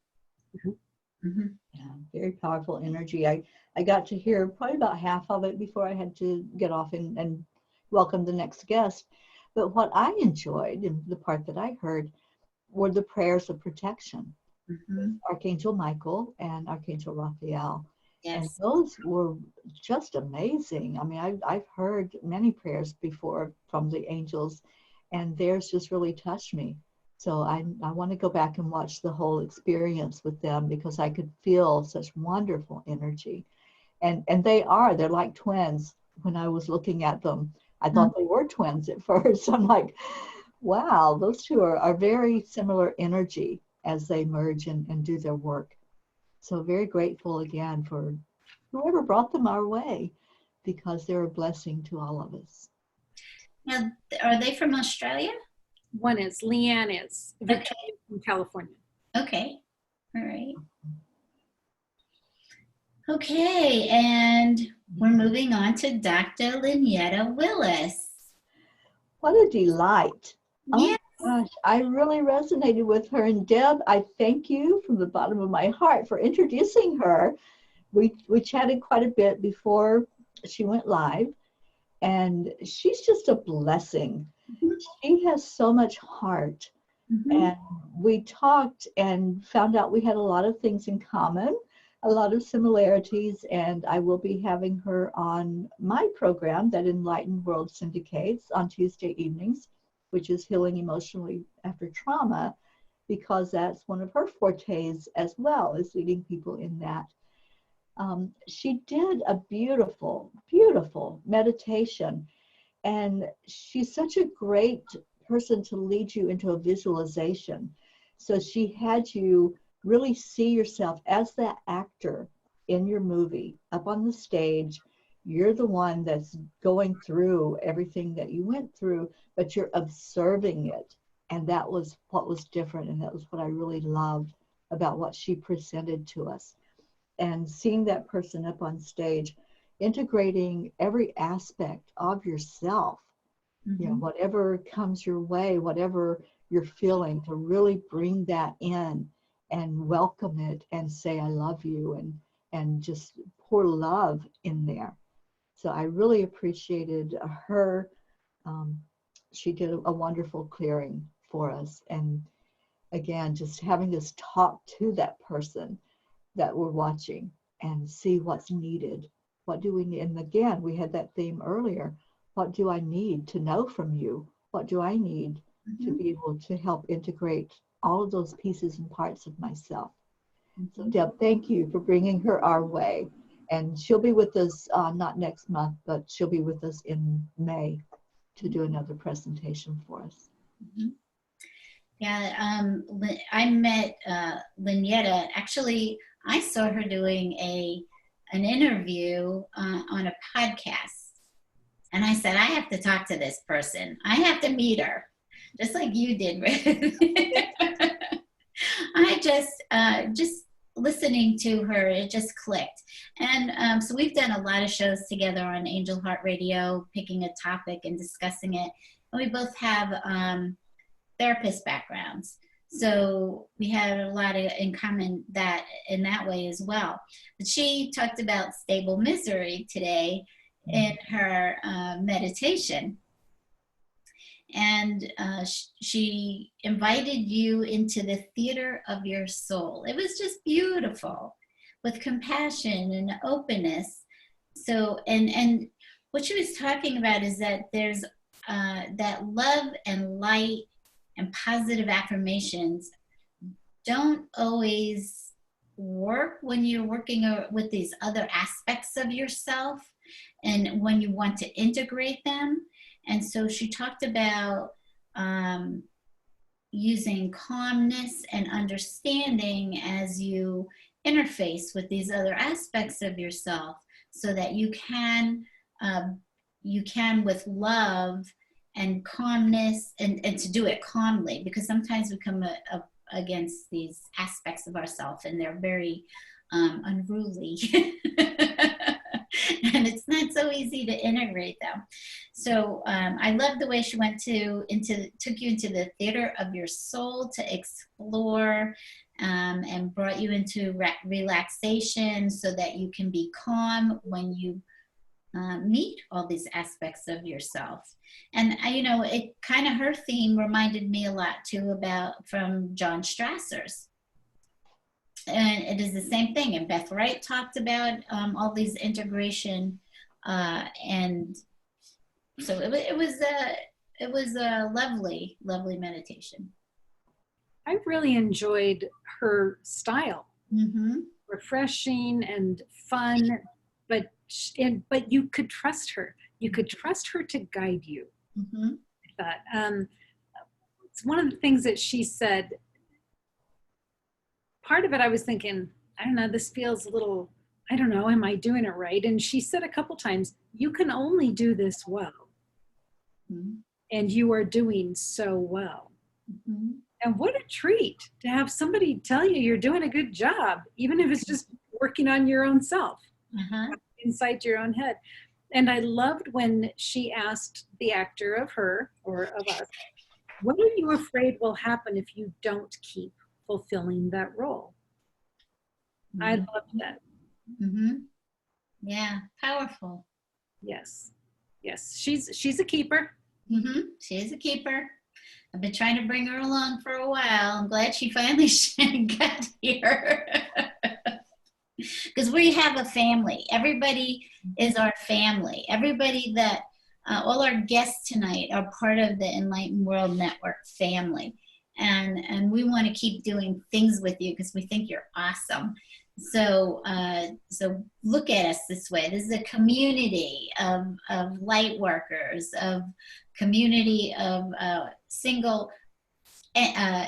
Mm-hmm. Mm-hmm. Yeah, very powerful energy. I got to hear probably about half of it before I had to get off and welcome the next guest. But what I enjoyed, and the part that I heard, were the prayers of protection. Mm-hmm. Archangel Michael and Archangel Raphael. Yes. And those were just amazing. I mean, I've heard many prayers before from the angels, and theirs just really touched me. So I want to go back and watch the whole experience with them, because I could feel such wonderful energy. And they're like twins. When I was looking at them, I Mhm. thought they were twins at first. I'm like, wow, those two are very similar energy as they merge and do their work. So very grateful again for whoever brought them our way, because they're a blessing to all of us. Now, are they from Australia? One is, Leanne is, Victoria from California. Okay. All right. Okay, and we're moving on to Dr. Lynetta Willis. What a delight. Oh Yes. my gosh, I really resonated with her. And Deb, I thank you from the bottom of my heart for introducing her. We chatted quite a bit before she went live, and she's just a blessing. Mhm. She has so much heart. Mhm. And we talked and found out we had a lot of things in common, a lot of similarities. And I will be having her on my program that Enlightened World syndicates on Tuesday evenings, which is healing emotionally after trauma, because that's one of her fortes as well, is leading people in that. She did a beautiful, beautiful meditation, and she's such a great person to lead you into a visualization. So she had you really see yourself as that actor in your movie up on the stage. You're the one that's going through everything that you went through, but you're observing it. And that was what was different. And that was what I really loved about what she presented to us. And seeing that person up on stage, integrating every aspect of yourself, you know, Mhm. whatever comes your way, whatever you're feeling, to really bring that in and welcome it and say, I love you, and just pour love in there. So I really appreciated her. Um, she did a wonderful clearing for us. And again, just having us talk to that person that we're watching and see what's needed. What do we need? And again, we had that theme earlier. What do I need to know from you? What do I need to Mhm. be able to help integrate all of those pieces and parts of myself? So, Mhm. Deb, thank you for bringing her our way. And she'll be with us not next month, but she'll be with us in May to do another presentation for us. Mhm. Yeah, I met Lynetta. Actually, I saw her doing an interview on a podcast, and I said, I have to talk to this person. I have to meet her, just like you did. I just listening to her, it just clicked. And so we've done a lot of shows together on Angel Heart Radio, picking a topic and discussing it. And we both have therapist backgrounds. So we had a lot in common that in that way as well. But she talked about stable misery today in her meditation. And she invited you into the theater of your soul. It was just beautiful, with compassion and openness. So, and what she was talking about is that there's that love and light and positive affirmations don't always work when you're working with these other aspects of yourself and when you want to integrate them. And so she talked about um, using calmness and understanding as you interface with these other aspects of yourself, so that you can with love and calmness, and to do it calmly, because sometimes we come against these aspects of ourselves and they're very unruly. And it's not so easy to integrate them. So I love the way she went took you into the theater of your soul to explore, and brought you into relaxation so that you can be calm when you meet all these aspects of yourself. And it kind of, her theme reminded me a lot too about from John Strasser's. And it is the same thing. And Beth Wright talked about all these integration, and so it was a lovely, lovely meditation. I really enjoyed her style. Mm-hmm. Refreshing and fun. but you could trust her. You could trust her to guide you. Mm-hmm. I thought it's one of the things that she said. Part of it, I was thinking, I don't know, this feels a little, I don't know, am I doing it right? And she said a couple times, you can only do this well. Mm-hmm. And you are doing so well. Mm-hmm. And what a treat to have somebody tell you you're doing a good job, even if it's just working on your own self, inside your own head. And I loved when she asked the actor of her or of us, what are you afraid will happen if you don't keep fulfilling that role? Mm-hmm. I loved that. Mm-hmm. Yeah, powerful. Yes. She's a keeper. Mm-hmm. She is a keeper. I've been trying to bring her along for a while. I'm glad she finally got here. Because we have a family. Everybody is our family. Everybody that, all our guests tonight are part of the Enlightened World Network family. And we want to keep doing things with you because we think you're awesome. So look at us this way. This is a community of light workers, of community of single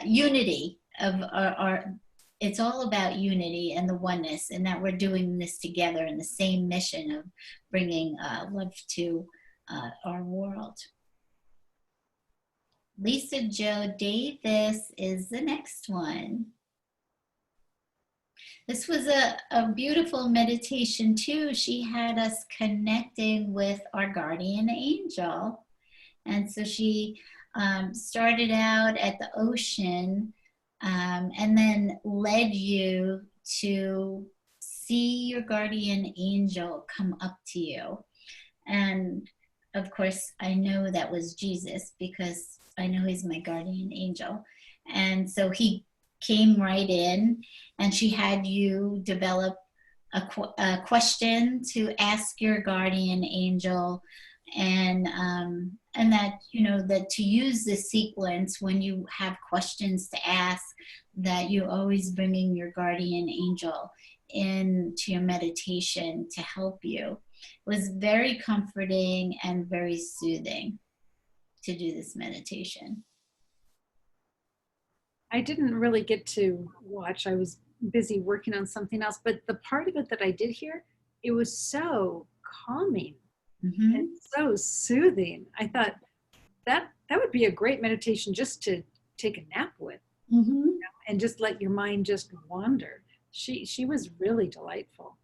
unity of our it's all about unity and the oneness, and that we're doing this together in the same mission of bringing love to our world. Lisa Jo Davis is the next one. This was a beautiful meditation too. She had us connecting with our guardian angel. And so she started out at the ocean and then led you to see your guardian angel come up to you. And of course, I know that was Jesus because I know he's my guardian angel. And so he came right in, and she had you develop a question to ask your guardian angel, and that, you know, that to use this sequence when you have questions to ask, that you always bringing your guardian angel into your meditation to help you. It was very comforting and very soothing to do this meditation. I didn't really get to watch. I was busy working on something else, but the part of it that I did hear, it was so calming and so soothing. I thought that would be a great meditation just to take a nap with, you know, and just let your mind just wander. She was really delightful.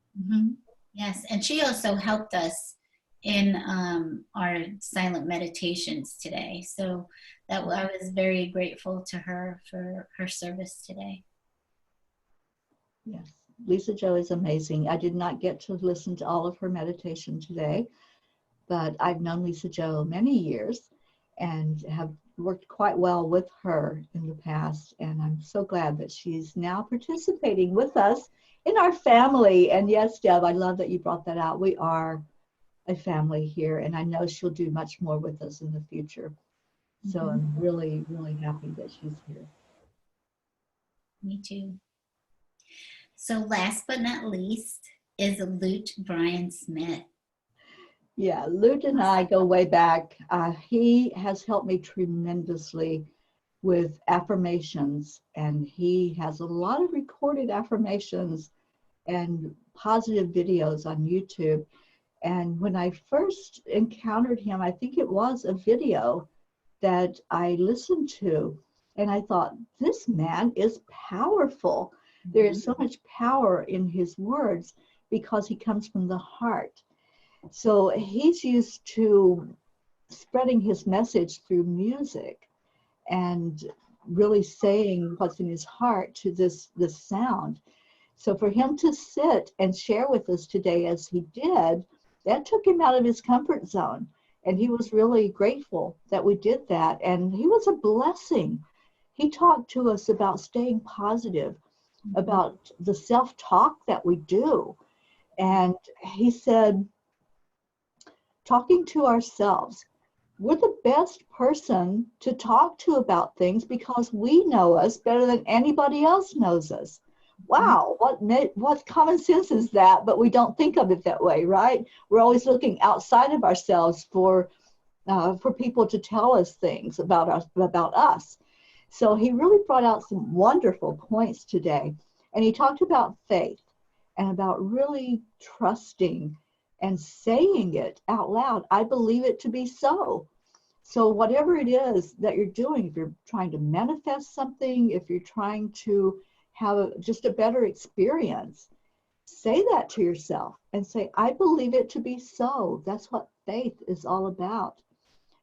Yes, and she also helped us in our silent meditations today. So that I was very grateful to her for her service today. Yes, Lisa Jo is amazing. I did not get to listen to all of her meditation today, but I've known Lisa Jo many years and have worked quite well with her in the past. And I'm so glad that she's now participating with us in our family. And yes, Deb, I love that you brought that out. We are a family here, and I know she'll do much more with us in the future. So I'm really, really happy that she's here. Me too. So last but not least is Lute Brian Smith. Yeah, Lute and I go way back. He has helped me tremendously with affirmations, and he has a lot of recorded affirmations and positive videos on YouTube. And when I first encountered him, I think it was a video that I listened to, and I thought, this man is powerful. There is so much power in his words because he comes from the heart. So he's used to spreading his message through music and really saying what's in his heart to this sound. So for him to sit and share with us today as he did, that took him out of his comfort zone. And he was really grateful that we did that. And he was a blessing. He talked to us about staying positive, about the self-talk that we do. And he said, talking to ourselves, we're the best person to talk to about things because we know us better than anybody else knows us. wow, what common sense is that? But we don't think of it that way, right? We're always looking outside of ourselves for people to tell us things about us. So he really brought out some wonderful points today. And he talked about faith and about really trusting and saying it out loud. I believe it to be so. So whatever it is that you're doing, if you're trying to manifest something, if you're trying to have just a better experience, say that to yourself and say, I believe it to be so. That's what faith is all about.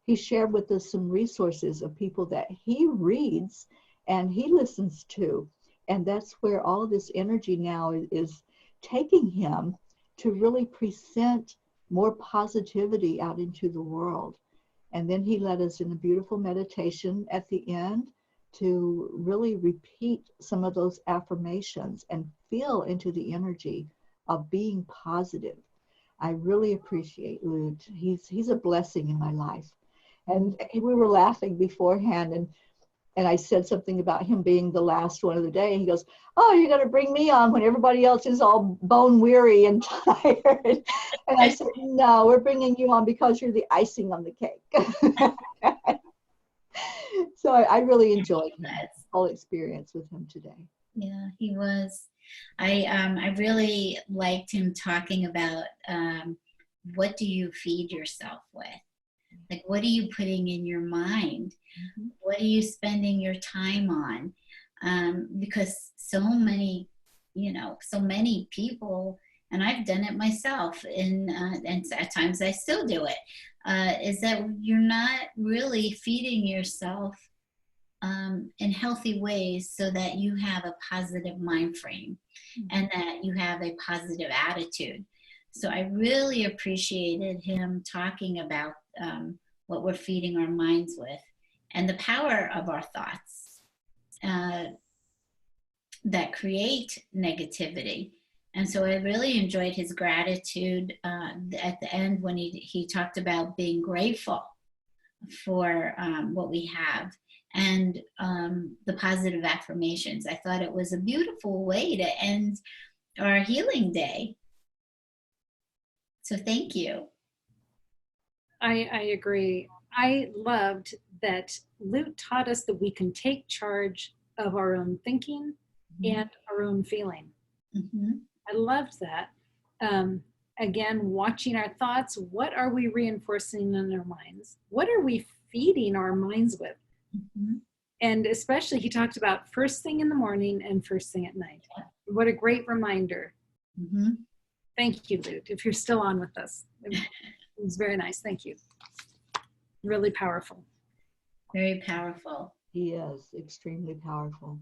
He shared with us some resources of people that he reads and he listens to. And that's where all of this energy now is taking him to really present more positivity out into the world. And then he led us in a beautiful meditation at the end to really repeat some of those affirmations and feel into the energy of being positive. I really appreciate Lute. He's a blessing in my life. And we were laughing beforehand, and I said something about him being the last one of the day. And he goes, oh, you're going to bring me on when everybody else is all bone weary and tired. And I said, no, we're bringing you on because you're the icing on the cake. So I really enjoyed that whole experience with him today. Yeah, he was. I really liked him talking about what do you feed yourself with? Like, what are you putting in your mind? Mm-hmm. What are you spending your time on? Because so many people, and I've done it myself, and at times I still do it, is that you're not really feeding yourself in healthy ways so that you have a positive mind frame and that you have a positive attitude. So I really appreciated him talking about what we're feeding our minds with and the power of our thoughts that create negativity. And so I really enjoyed his gratitude at the end when he talked about being grateful for what we have and the positive affirmations. I thought it was a beautiful way to end our healing day. So thank you. I agree. I loved that Lute taught us that we can take charge of our own thinking and our own feeling. Mm-hmm. I loved that. Again, watching our thoughts, what are we reinforcing in our minds? What are we feeding our minds with? Mm-hmm. And especially he talked about first thing in the morning and first thing at night. What a great reminder. Mm-hmm. Thank you, Lute, if you're still on with us. It was very nice. Thank you. Really powerful. Very powerful. He is extremely powerful.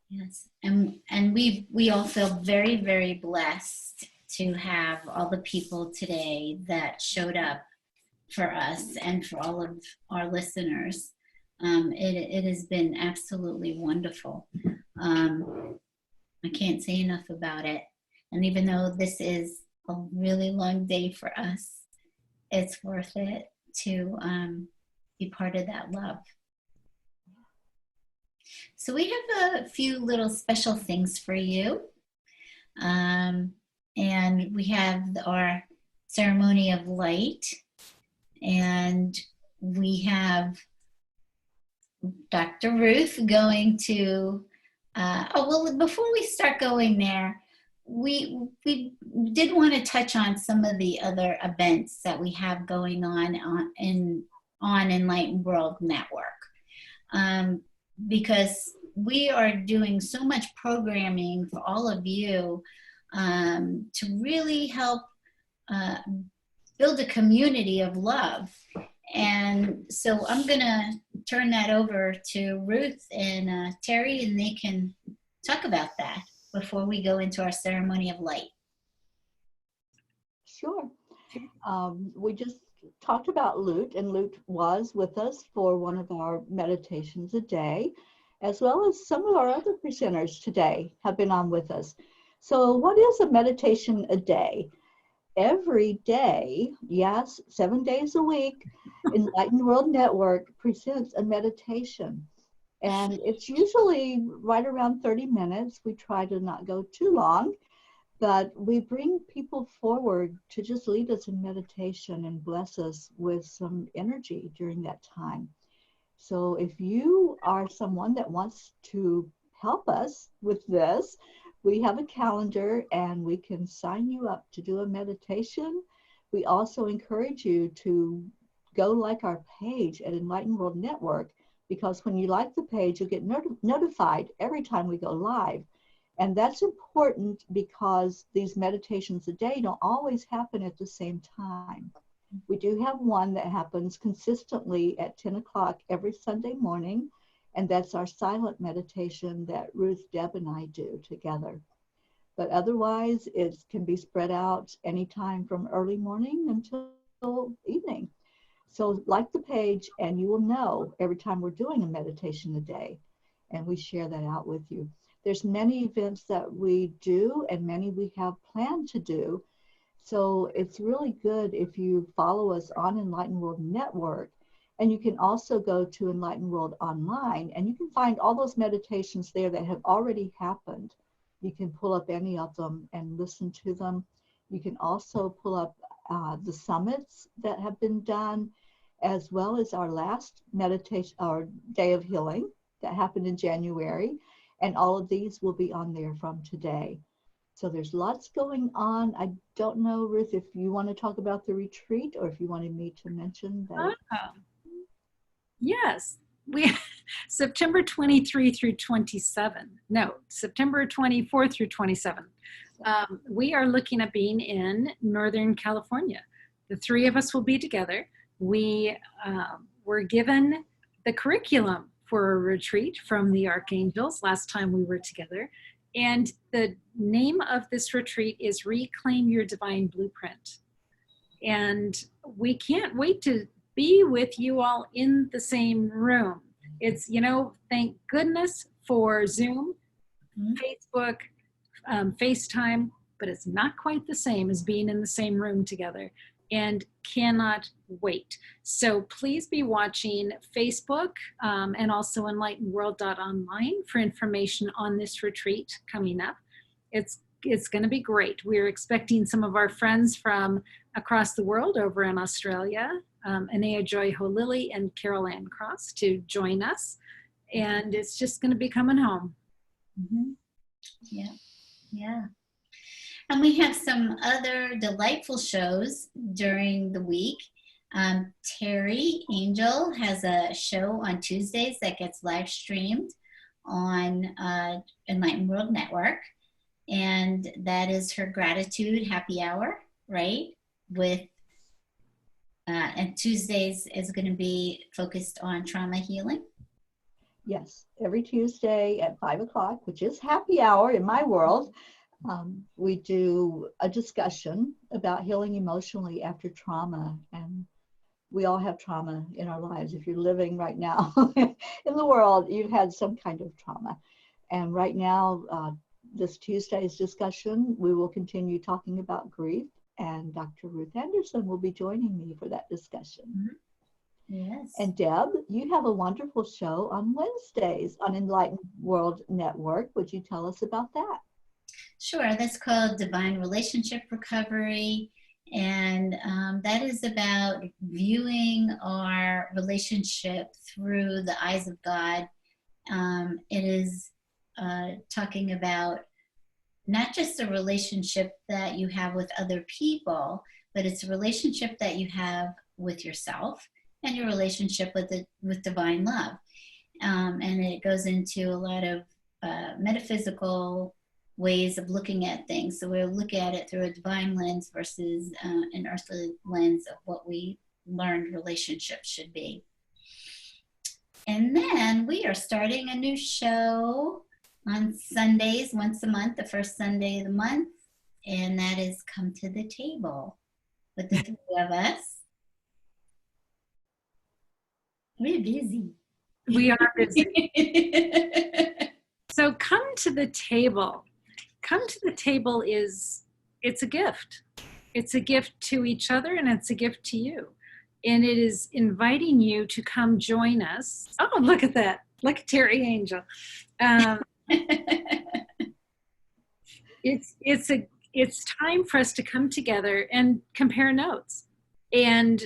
Yes, and we all feel very, very blessed to have all the people today that showed up for us and for all of our listeners. It has been absolutely wonderful. I can't say enough about it. And even though this is a really long day for us, it's worth it to be part of that love. So we have a few little special things for you. And we have our ceremony of light. And we have Dr. Ruth going to, before we start going there, we did want to touch on some of the other events that we have going on Enlightened World Network. Because we are doing so much programming for all of you to really help build a community of love. And so I'm going to turn that over to Ruth and Terry, and they can talk about that before we go into our ceremony of light. Sure. We just talked about Lute, and Lute was with us for one of our meditations a day, as well as some of our other presenters today have been on with us. So what is a meditation a day? Every day, yes, 7 days a week, Enlightened World Network presents a meditation. And it's usually right around 30 minutes. We try to not go too long, but we bring people forward to just lead us in meditation and bless us with some energy during that time. So if you are someone that wants to help us with this, we have a calendar and we can sign you up to do a meditation. We also encourage you to go like our page at Enlightened World Network, because when you like the page, you'll get notified every time we go live. And that's important because these meditations a day don't always happen at the same time. We do have one that happens consistently at 10 o'clock every Sunday morning, and that's our silent meditation that Ruth, Deb, and I do together. But otherwise, it can be spread out anytime from early morning until evening. So like the page, and you will know every time we're doing a meditation a day, and we share that out with you. There's many events that we do and many we have planned to do. So it's really good if you follow us on Enlightened World Network, and you can also go to Enlightened World Online, and you can find all those meditations there that have already happened. You can pull up any of them and listen to them. You can also pull up the summits that have been done, as well as our last meditation, our Day of Healing that happened in January. And all of these will be on there from today. So there's lots going on. I don't know, Ruth, if you want to talk about the retreat or if you wanted me to mention that. Yes, we September 23 through 27. No, September 24 through 27. We are looking at being in Northern California. The three of us will be together. We were given the curriculum for a retreat from the Archangels last time we were together. And the name of this retreat is Reclaim Your Divine Blueprint. And we can't wait to be with you all in the same room. It's, thank goodness for Zoom, Facebook, FaceTime, but it's not quite the same as being in the same room together, and cannot wait. So please be watching Facebook and also enlightenedworld.online for information on this retreat coming up. It's going to be great. We're expecting some of our friends from across the world over in Australia, Anea Joy Holili and Carol Ann Cross, to join us. And it's just going to be coming home. Mm-hmm. Yeah. And we have some other delightful shows during the week. Terry Angel has a show on Tuesdays that gets live streamed on Enlightened World Network. And that is her gratitude happy hour, right? And Tuesdays is going to be focused on trauma healing. Yes, every Tuesday at 5 o'clock, which is happy hour in my world. We do a discussion about healing emotionally after trauma, and we all have trauma in our lives. If you're living right now in the world, you've had some kind of trauma. And right now, this Tuesday's discussion, we will continue talking about grief, and Dr. Ruth Anderson will be joining me for that discussion. Mm-hmm. Yes. And Deb, you have a wonderful show on Wednesdays on Enlightened World Network. Would you tell us about that? Sure, that's called Divine Relationship Recovery, and that is about viewing our relationship through the eyes of God. It is talking about not just a relationship that you have with other people, but it's a relationship that you have with yourself and your relationship with divine love. And it goes into a lot of metaphysical ways of looking at things. So we'll look at it through a divine lens versus an earthly lens of what we learned relationships should be. And then we are starting a new show on Sundays, once a month, the first Sunday of the month, and that is Come to the Table with the three of us. We're busy. We are busy. So Come to the Table. Come to the Table it's a gift. It's a gift to each other, and it's a gift to you. And it is inviting you to come join us. Oh, look at that. like a Terry Angel. Um, it's time for us to come together and compare notes. And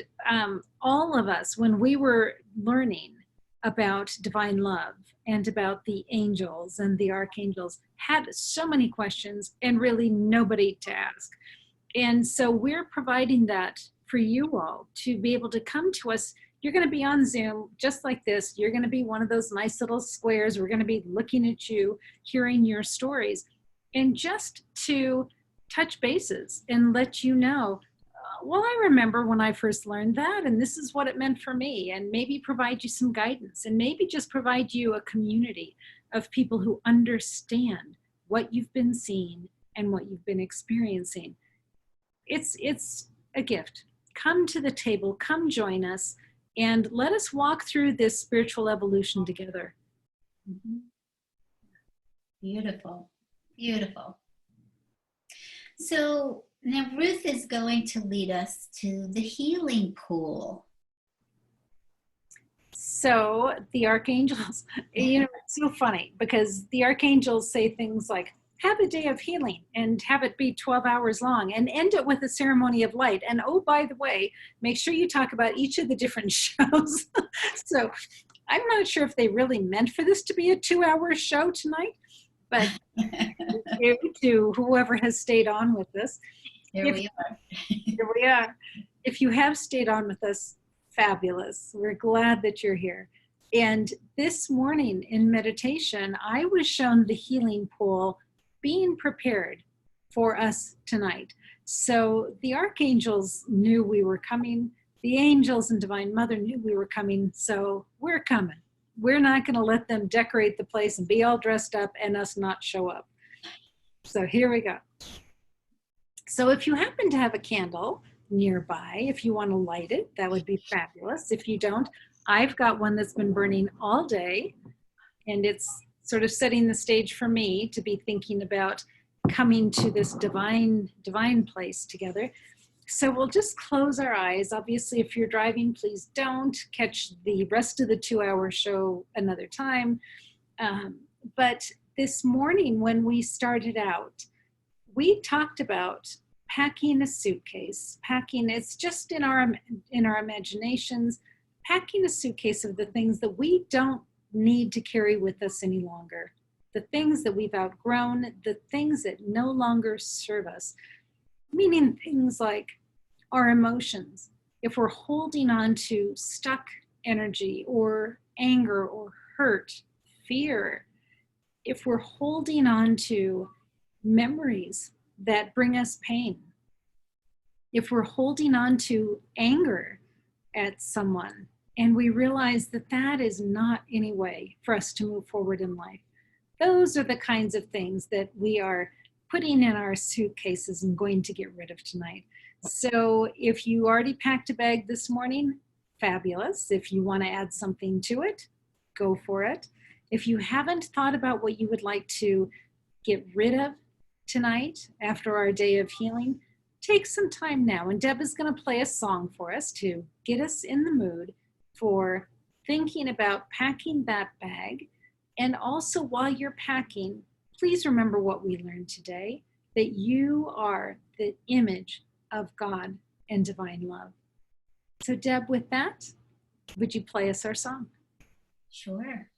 all of us, when we were learning about divine love and about the angels and the archangels, had so many questions and really nobody to ask. And so we're providing that for you all to be able to come to us. You're going to be on Zoom just like this. You're going to be one of those nice little squares. We're going to be looking at you, hearing your stories, and just to touch bases and let you know, well, I remember when I first learned that, and this is what it meant for me, and maybe provide you some guidance, and maybe just provide you a community of people who understand what you've been seeing and what you've been experiencing. It's a gift. Come to the table, come join us, and let us walk through this spiritual evolution together. Mm-hmm. Beautiful, beautiful. So now Ruth is going to lead us to the healing pool. So the archangels, it's so funny because the archangels say things like, have a day of healing and have it be 12 hours long and end it with a ceremony of light. And oh, by the way, make sure you talk about each of the different shows. So I'm not sure if they really meant for this to be a 2-hour show tonight, but to whoever has stayed on with this. Here we are. Here we are. If you have stayed on with us, fabulous. We're glad that you're here. And this morning in meditation, I was shown the healing pool being prepared for us tonight. So the archangels knew we were coming. The angels and Divine Mother knew we were coming. So we're coming. We're not going to let them decorate the place and be all dressed up and us not show up. So here we go. So if you happen to have a candle nearby, if you want to light it, that would be fabulous. If you don't, I've got one that's been burning all day, and it's sort of setting the stage for me to be thinking about coming to this divine place together. So we'll just close our eyes. Obviously, if you're driving, please don't. Catch the rest of the 2-hour show another time. But this morning when we started out, we talked about packing a suitcase. Packing, it's just in our imaginations, packing a suitcase of the things that we don't need to carry with us any longer, the things that we've outgrown, the things that no longer serve us, meaning things like our emotions. If we're holding on to stuck energy or anger or hurt, fear, if we're holding on to memories that bring us pain, if we're holding on to anger at someone and we realize that that is not any way for us to move forward in life, those are the kinds of things that we are putting in our suitcases and going to get rid of tonight. So if you already packed a bag this morning, fabulous. If you want to add something to it, go for it. If you haven't thought about what you would like to get rid of tonight after our day of healing, take some time now. And Deb is going to play a song for us to get us in the mood for thinking about packing that bag. And also while you're packing, please remember what we learned today, that you are the image of God and divine love. So Deb, with that, would you play us our song? Sure.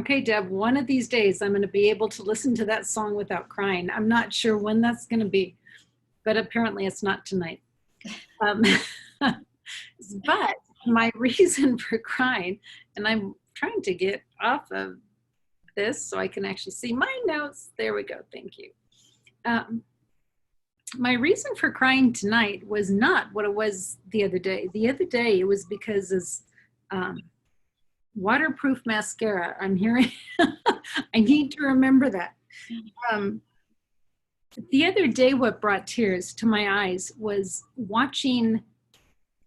Okay, Deb, one of these days I'm going to be able to listen to that song without crying. I'm not sure when that's going to be, but apparently it's not tonight. Um, but my reason for crying, and I'm trying to get off of this so I can actually see my notes. There we go. Thank you. My reason for crying tonight was not what it was the other day. The other day it was because as waterproof mascara, I'm hearing, I need to remember that. The other day what brought tears to my eyes was watching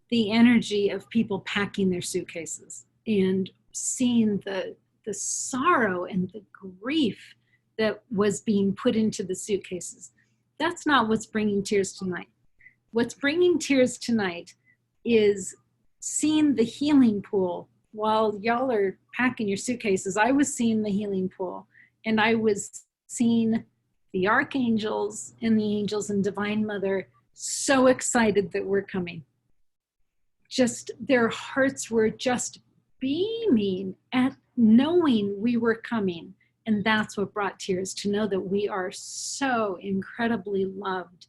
the energy of people packing their suitcases and seeing the sorrow and the grief that was being put into the suitcases. That's not what's bringing tears tonight. What's bringing tears tonight is seeing the healing pool. While y'all are packing your suitcases, I was seeing the healing pool, and I was seeing the archangels and the angels and Divine Mother so excited that we're coming. Just their hearts were just beaming at knowing we were coming. And that's what brought tears, to know that we are so incredibly loved.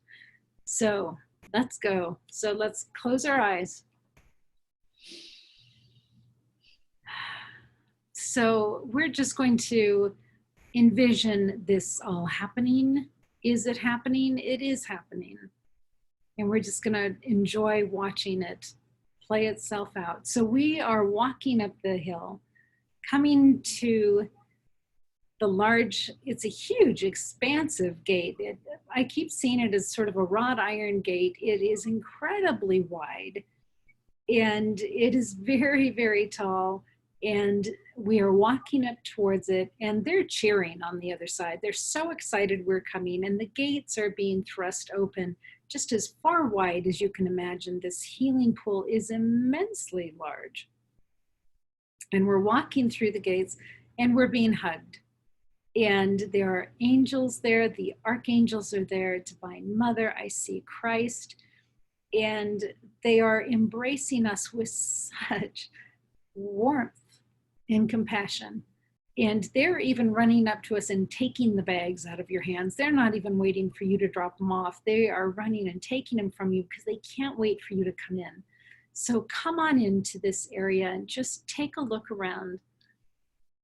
So let's go. So let's close our eyes. So we're just going to envision this all happening. Is it happening? It is happening. And we're just going to enjoy watching it play itself out. So we are walking up the hill, coming to the large, it's a huge, expansive gate. I keep seeing it as sort of a wrought iron gate. It is incredibly wide, and it is very, very tall. And we are walking up towards it, and they're cheering on the other side. They're so excited we're coming, and the gates are being thrust open just as far wide as you can imagine. This healing pool is immensely large. And we're walking through the gates, and we're being hugged. And there are angels there, the archangels are there, Divine Mother, I see Christ, and they are embracing us with such warmth and compassion. And they're even running up to us and taking the bags out of your hands. They're not even waiting for you to drop them off. They are running and taking them from you because they can't wait for you to come in. So come on into this area and just take a look around.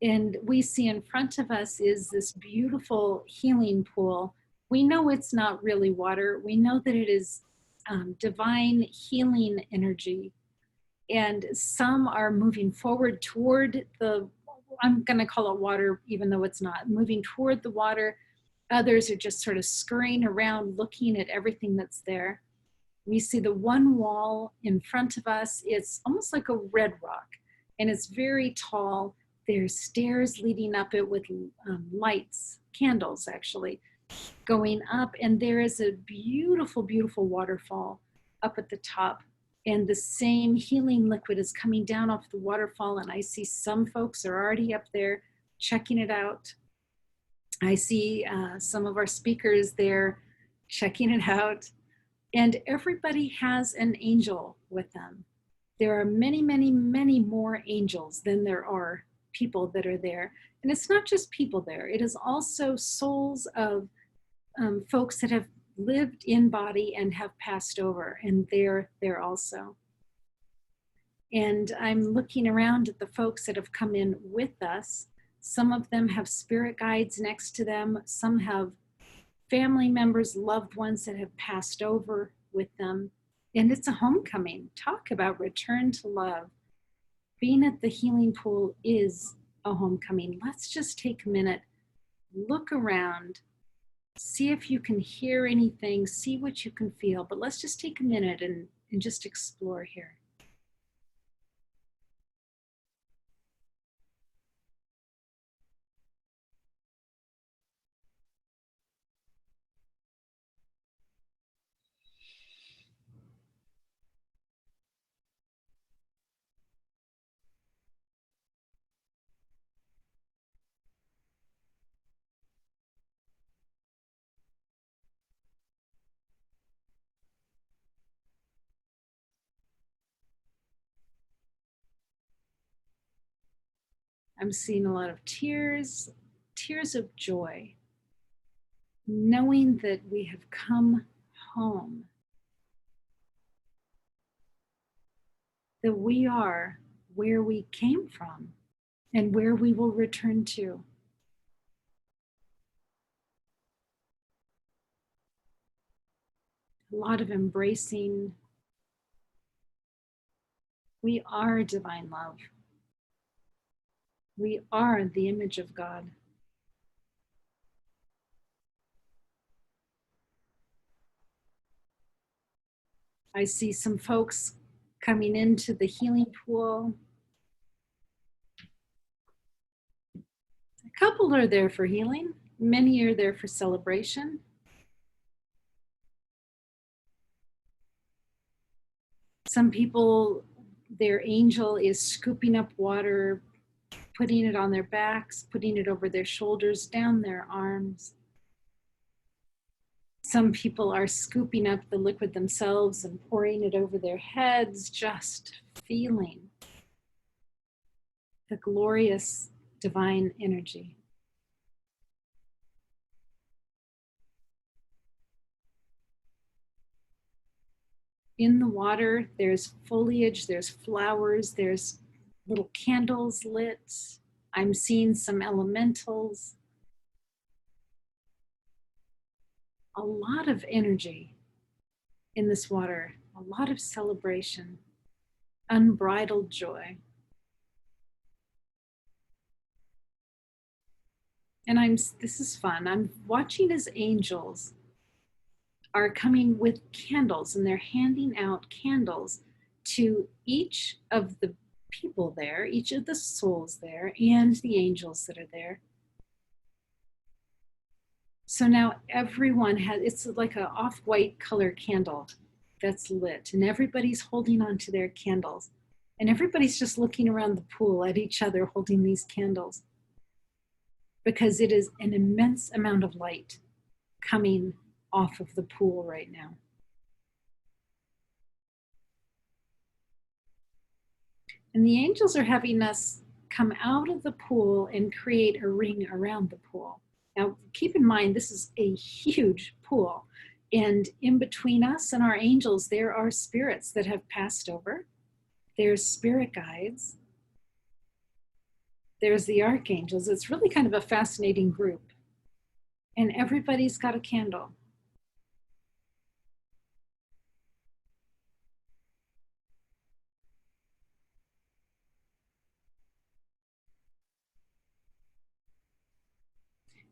And we see in front of us is this beautiful healing pool. We know it's not really water. We know that it is divine healing energy. And some are moving forward toward the, I'm going to call it water, even though it's not, moving toward the water. Others are just sort of scurrying around, looking at everything that's there. We see the one wall in front of us. It's almost like a red rock, and it's very tall. There's stairs leading up it with lights, candles actually, going up. And there is a beautiful, beautiful waterfall up at the top. And the same healing liquid is coming down off the waterfall. And I see some folks are already up there checking it out. I see some of our speakers there checking it out. And everybody has an angel with them. There are many, many, many more angels than there are people that are there. And it's not just people there. It is also souls of folks that have lived in body and have passed over, and they're there also. And I'm looking around at the folks that have come in with us. Some of them have spirit guides next to them. Some have family members, loved ones that have passed over with them. And it's a homecoming. Talk about return to love. Being at the healing pool is a homecoming. Let's just take a minute, look around, see if you can hear anything, see what you can feel, but let's just take a minute and just explore here. I'm seeing a lot of tears, tears of joy, knowing that we have come home, that we are where we came from and where we will return to. A lot of embracing. We are divine love. We are the image of God. I see some folks coming into the healing pool. A couple are there for healing. Many are there for celebration. Some people, their angel is scooping up water, putting it on their backs, putting it over their shoulders, down their arms. Some people are scooping up the liquid themselves and pouring it over their heads, just feeling the glorious divine energy. In the water, there's foliage, there's flowers, there's little candles lit. I'm seeing some elementals. A lot of energy in this water, a lot of celebration, unbridled joy. And this is fun. I'm watching as angels are coming with candles, and they're handing out candles to each of the people there, each of the souls there, and the angels that are there. So now everyone it's like an off-white color candle that's lit, and everybody's holding on to their candles. And everybody's just looking around the pool at each other holding these candles, because it is an immense amount of light coming off of the pool right now. And the angels are having us come out of the pool and create a ring around the pool. Now, keep in mind, this is a huge pool. And in between us and our angels, there are spirits that have passed over. There's spirit guides. There's the archangels. It's really kind of a fascinating group. And everybody's got a candle.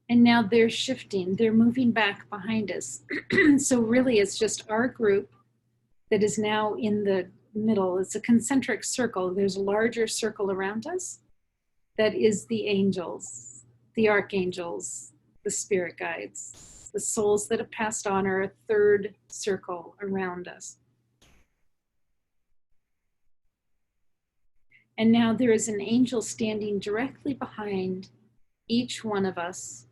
And now they're shifting, they're moving back behind us. So really it's just our group that is now in the middle. It's a concentric circle. There's a larger circle around us that is the angels, the archangels, the spirit guides. The souls that have passed on are a third circle around us. And now there is an angel standing directly behind each one of us.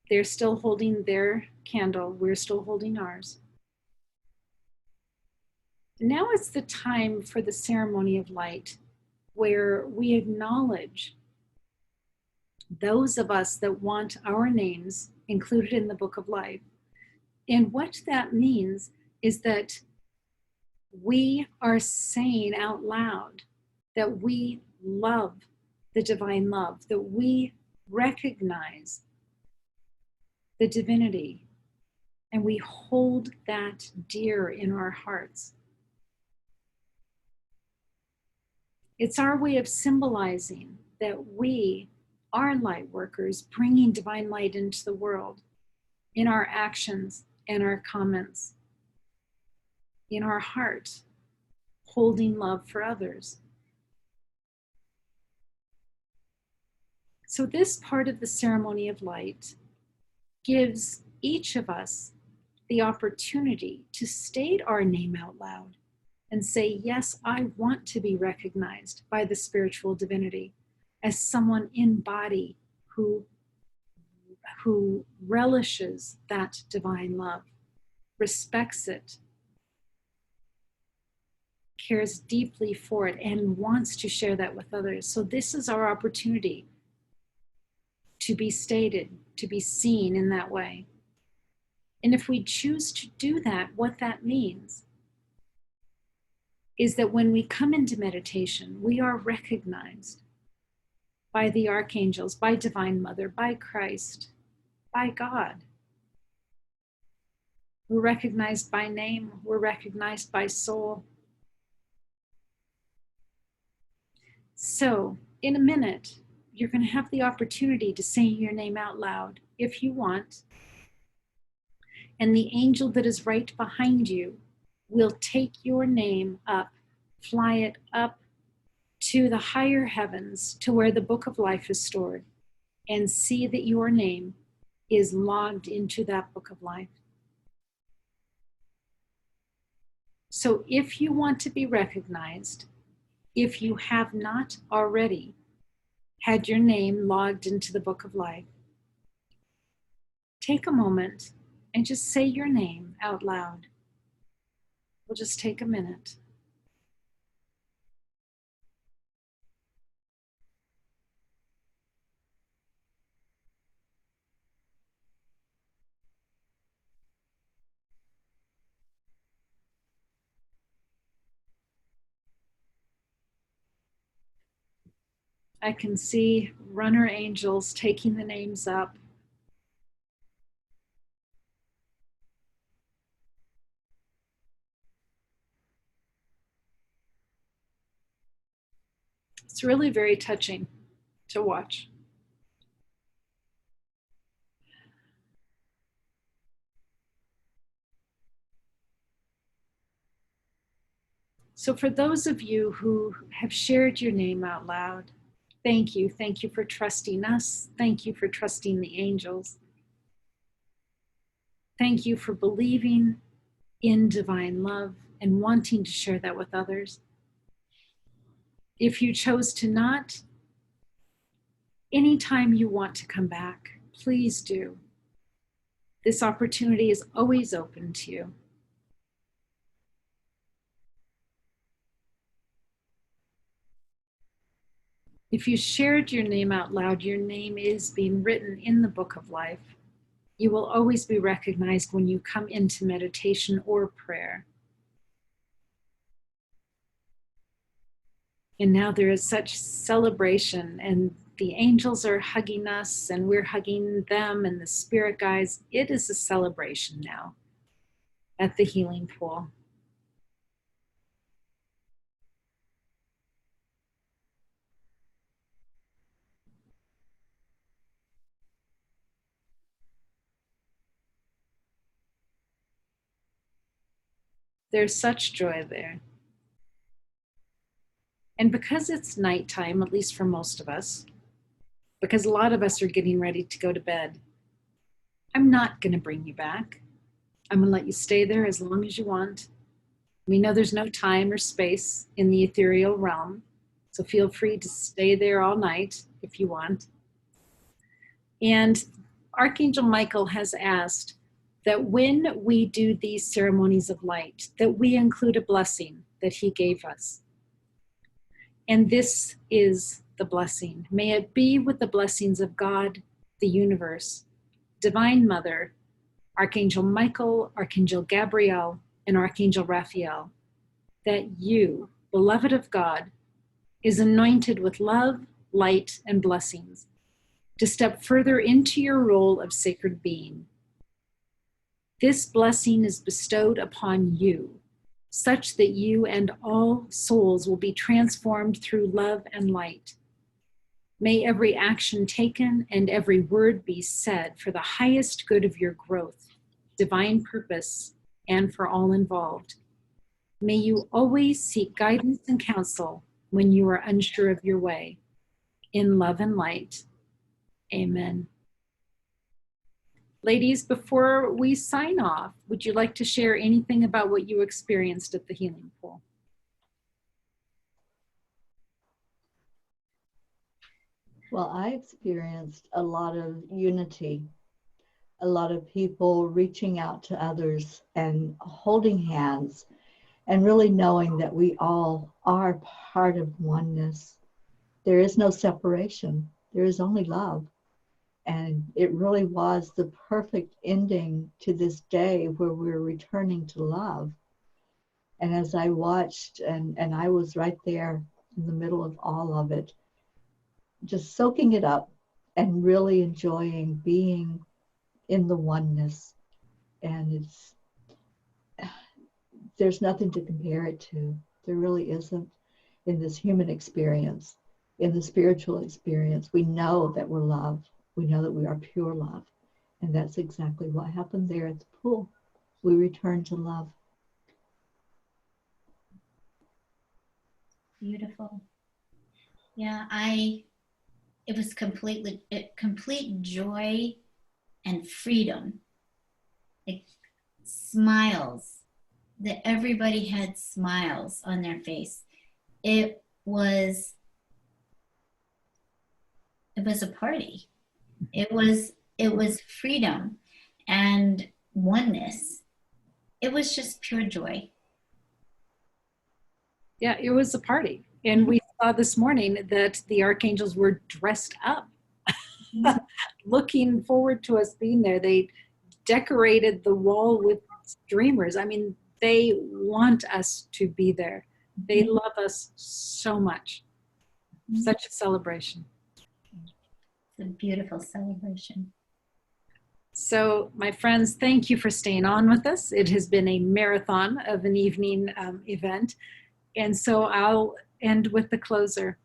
They're still holding their candle. We're still holding ours. Now it's the time for the ceremony of light, where we acknowledge those of us that want our names included in the book of life. And what that means is that we are saying out loud that we love the divine love, that we recognize the divinity, and we hold that dear in our hearts. It's our way of symbolizing that we are light workers, bringing divine light into the world in our actions and our comments, in our heart, holding love for others. So this part of the ceremony of light gives each of us the opportunity to state our name out loud and say, yes, I want to be recognized by the spiritual divinity as someone in body who relishes that divine love, respects it, cares deeply for it and wants to share that with others. So this is our opportunity to be stated, to be seen in that way. And if we choose to do that, what that means is that when we come into meditation, we are recognized by the archangels, by Divine Mother, by Christ, by God. We're recognized by name, we're recognized by soul. So, in a minute, you're going to have the opportunity to say your name out loud if you want. And the angel that is right behind you will take your name up, fly it up to the higher heavens, to where the book of life is stored, and see that your name is logged into that book of life. So if you want to be recognized, if you have not already had your name logged into the book of life, take a moment and just say your name out loud. We'll just take a minute. I can see runner angels taking the names up. It's really very touching to watch. So for those of you who have shared your name out loud, thank you. Thank you for trusting us. Thank you for trusting the angels. Thank you for believing in divine love and wanting to share that with others. If you chose to not, anytime you want to come back, please do. This opportunity is always open to you. If you shared your name out loud, your name is being written in the book of life. You will always be recognized when you come into meditation or prayer. And now there is such celebration, and the angels are hugging us and we're hugging them, and the spirit guides. It is a celebration now at the healing pool. There's such joy there. And because it's nighttime, at least for most of us, because a lot of us are getting ready to go to bed, I'm not going to bring you back. I'm going to let you stay there as long as you want. We know there's no time or space in the ethereal realm, so feel free to stay there all night if you want. And Archangel Michael has asked that when we do these ceremonies of light, that we include a blessing that he gave us. And this is the blessing. May it be with the blessings of God, the universe, Divine Mother, Archangel Michael, Archangel Gabriel, and Archangel Raphael, that you, beloved of God, is anointed with love, light, and blessings to step further into your role of sacred being. This blessing is bestowed upon you, such that you and all souls will be transformed through love and light. May every action taken and every word be said for the highest good of your growth, divine purpose, and for all involved. May you always seek guidance and counsel when you are unsure of your way. In love and light, amen. Ladies, before we sign off, would you like to share anything about what you experienced at the healing pool? Well, I experienced a lot of unity, a lot of people reaching out to others and holding hands and really knowing that we all are part of oneness. There is no separation. There is only love. And it really was the perfect ending to this day where we're returning to love. And as I watched, and I was right there in the middle of all of it, just soaking it up and really enjoying being in the oneness. And there's nothing to compare it to. There really isn't in this human experience. In the spiritual experience, we know that we're love. We know that we are pure love. And that's exactly what happened there at the pool. We returned to love. Beautiful. Yeah, it was complete joy and freedom. Like smiles, that everybody had smiles on their face. It was a party. It was freedom and oneness. It was just pure joy. Yeah, it was a party. And we saw this morning that the archangels were dressed up, looking forward to us being there. They decorated the wall with streamers. I mean, they want us to be there. They love us so much. Such a celebration. It's a beautiful celebration. So, my friends, thank you for staying on with us. It has been a marathon of an evening event. And so I'll end with the closer.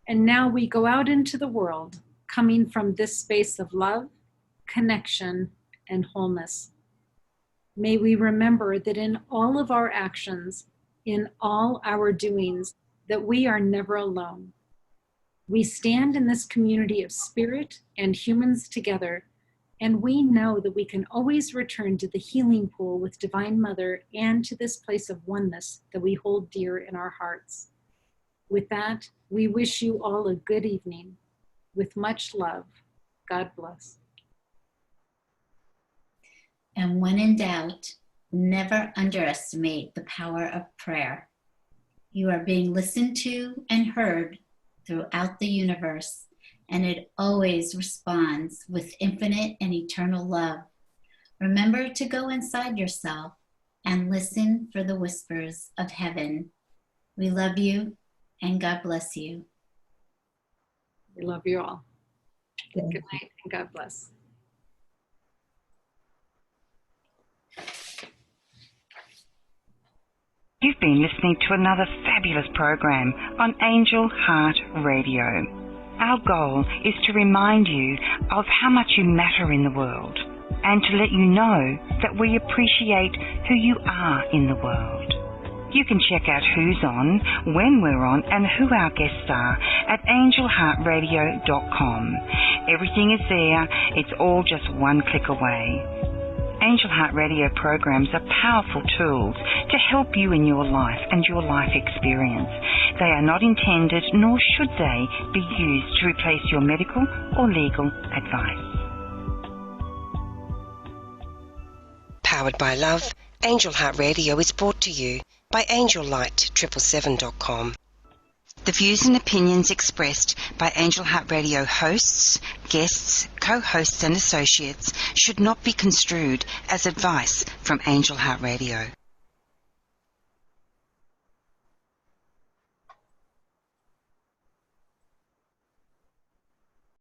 And now we go out into the world, coming from this space of love, connection, and wholeness. May we remember that in all of our actions, in all our doings, that we are never alone. We stand in this community of spirit and humans together, and we know that we can always return to the healing pool with Divine Mother and to this place of oneness that we hold dear in our hearts. With that, we wish you all a good evening. With much love, God bless. And when in doubt, never underestimate the power of prayer. You are being listened to and heard throughout the universe, and it always responds with infinite and eternal love. Remember to go inside yourself and listen for the whispers of heaven. We love you, and God bless you. We love you all. Good night, and God bless. You've been listening to another fabulous program on Angel Heart Radio. Our goal is to remind you of how much you matter in the world and to let you know that we appreciate who you are in the world. You can check out who's on, when we're on, and who our guests are at angelheartradio.com. Everything is there. It's all just one click away. Angel Heart Radio programs are powerful tools to help you in your life and your life experience. They are not intended, nor should they, be used to replace your medical or legal advice. Powered by love, Angel Heart Radio is brought to you by AngelLight777.com. The views and opinions expressed by Angel Heart Radio hosts, guests, co-hosts and associates should not be construed as advice from Angel Heart Radio.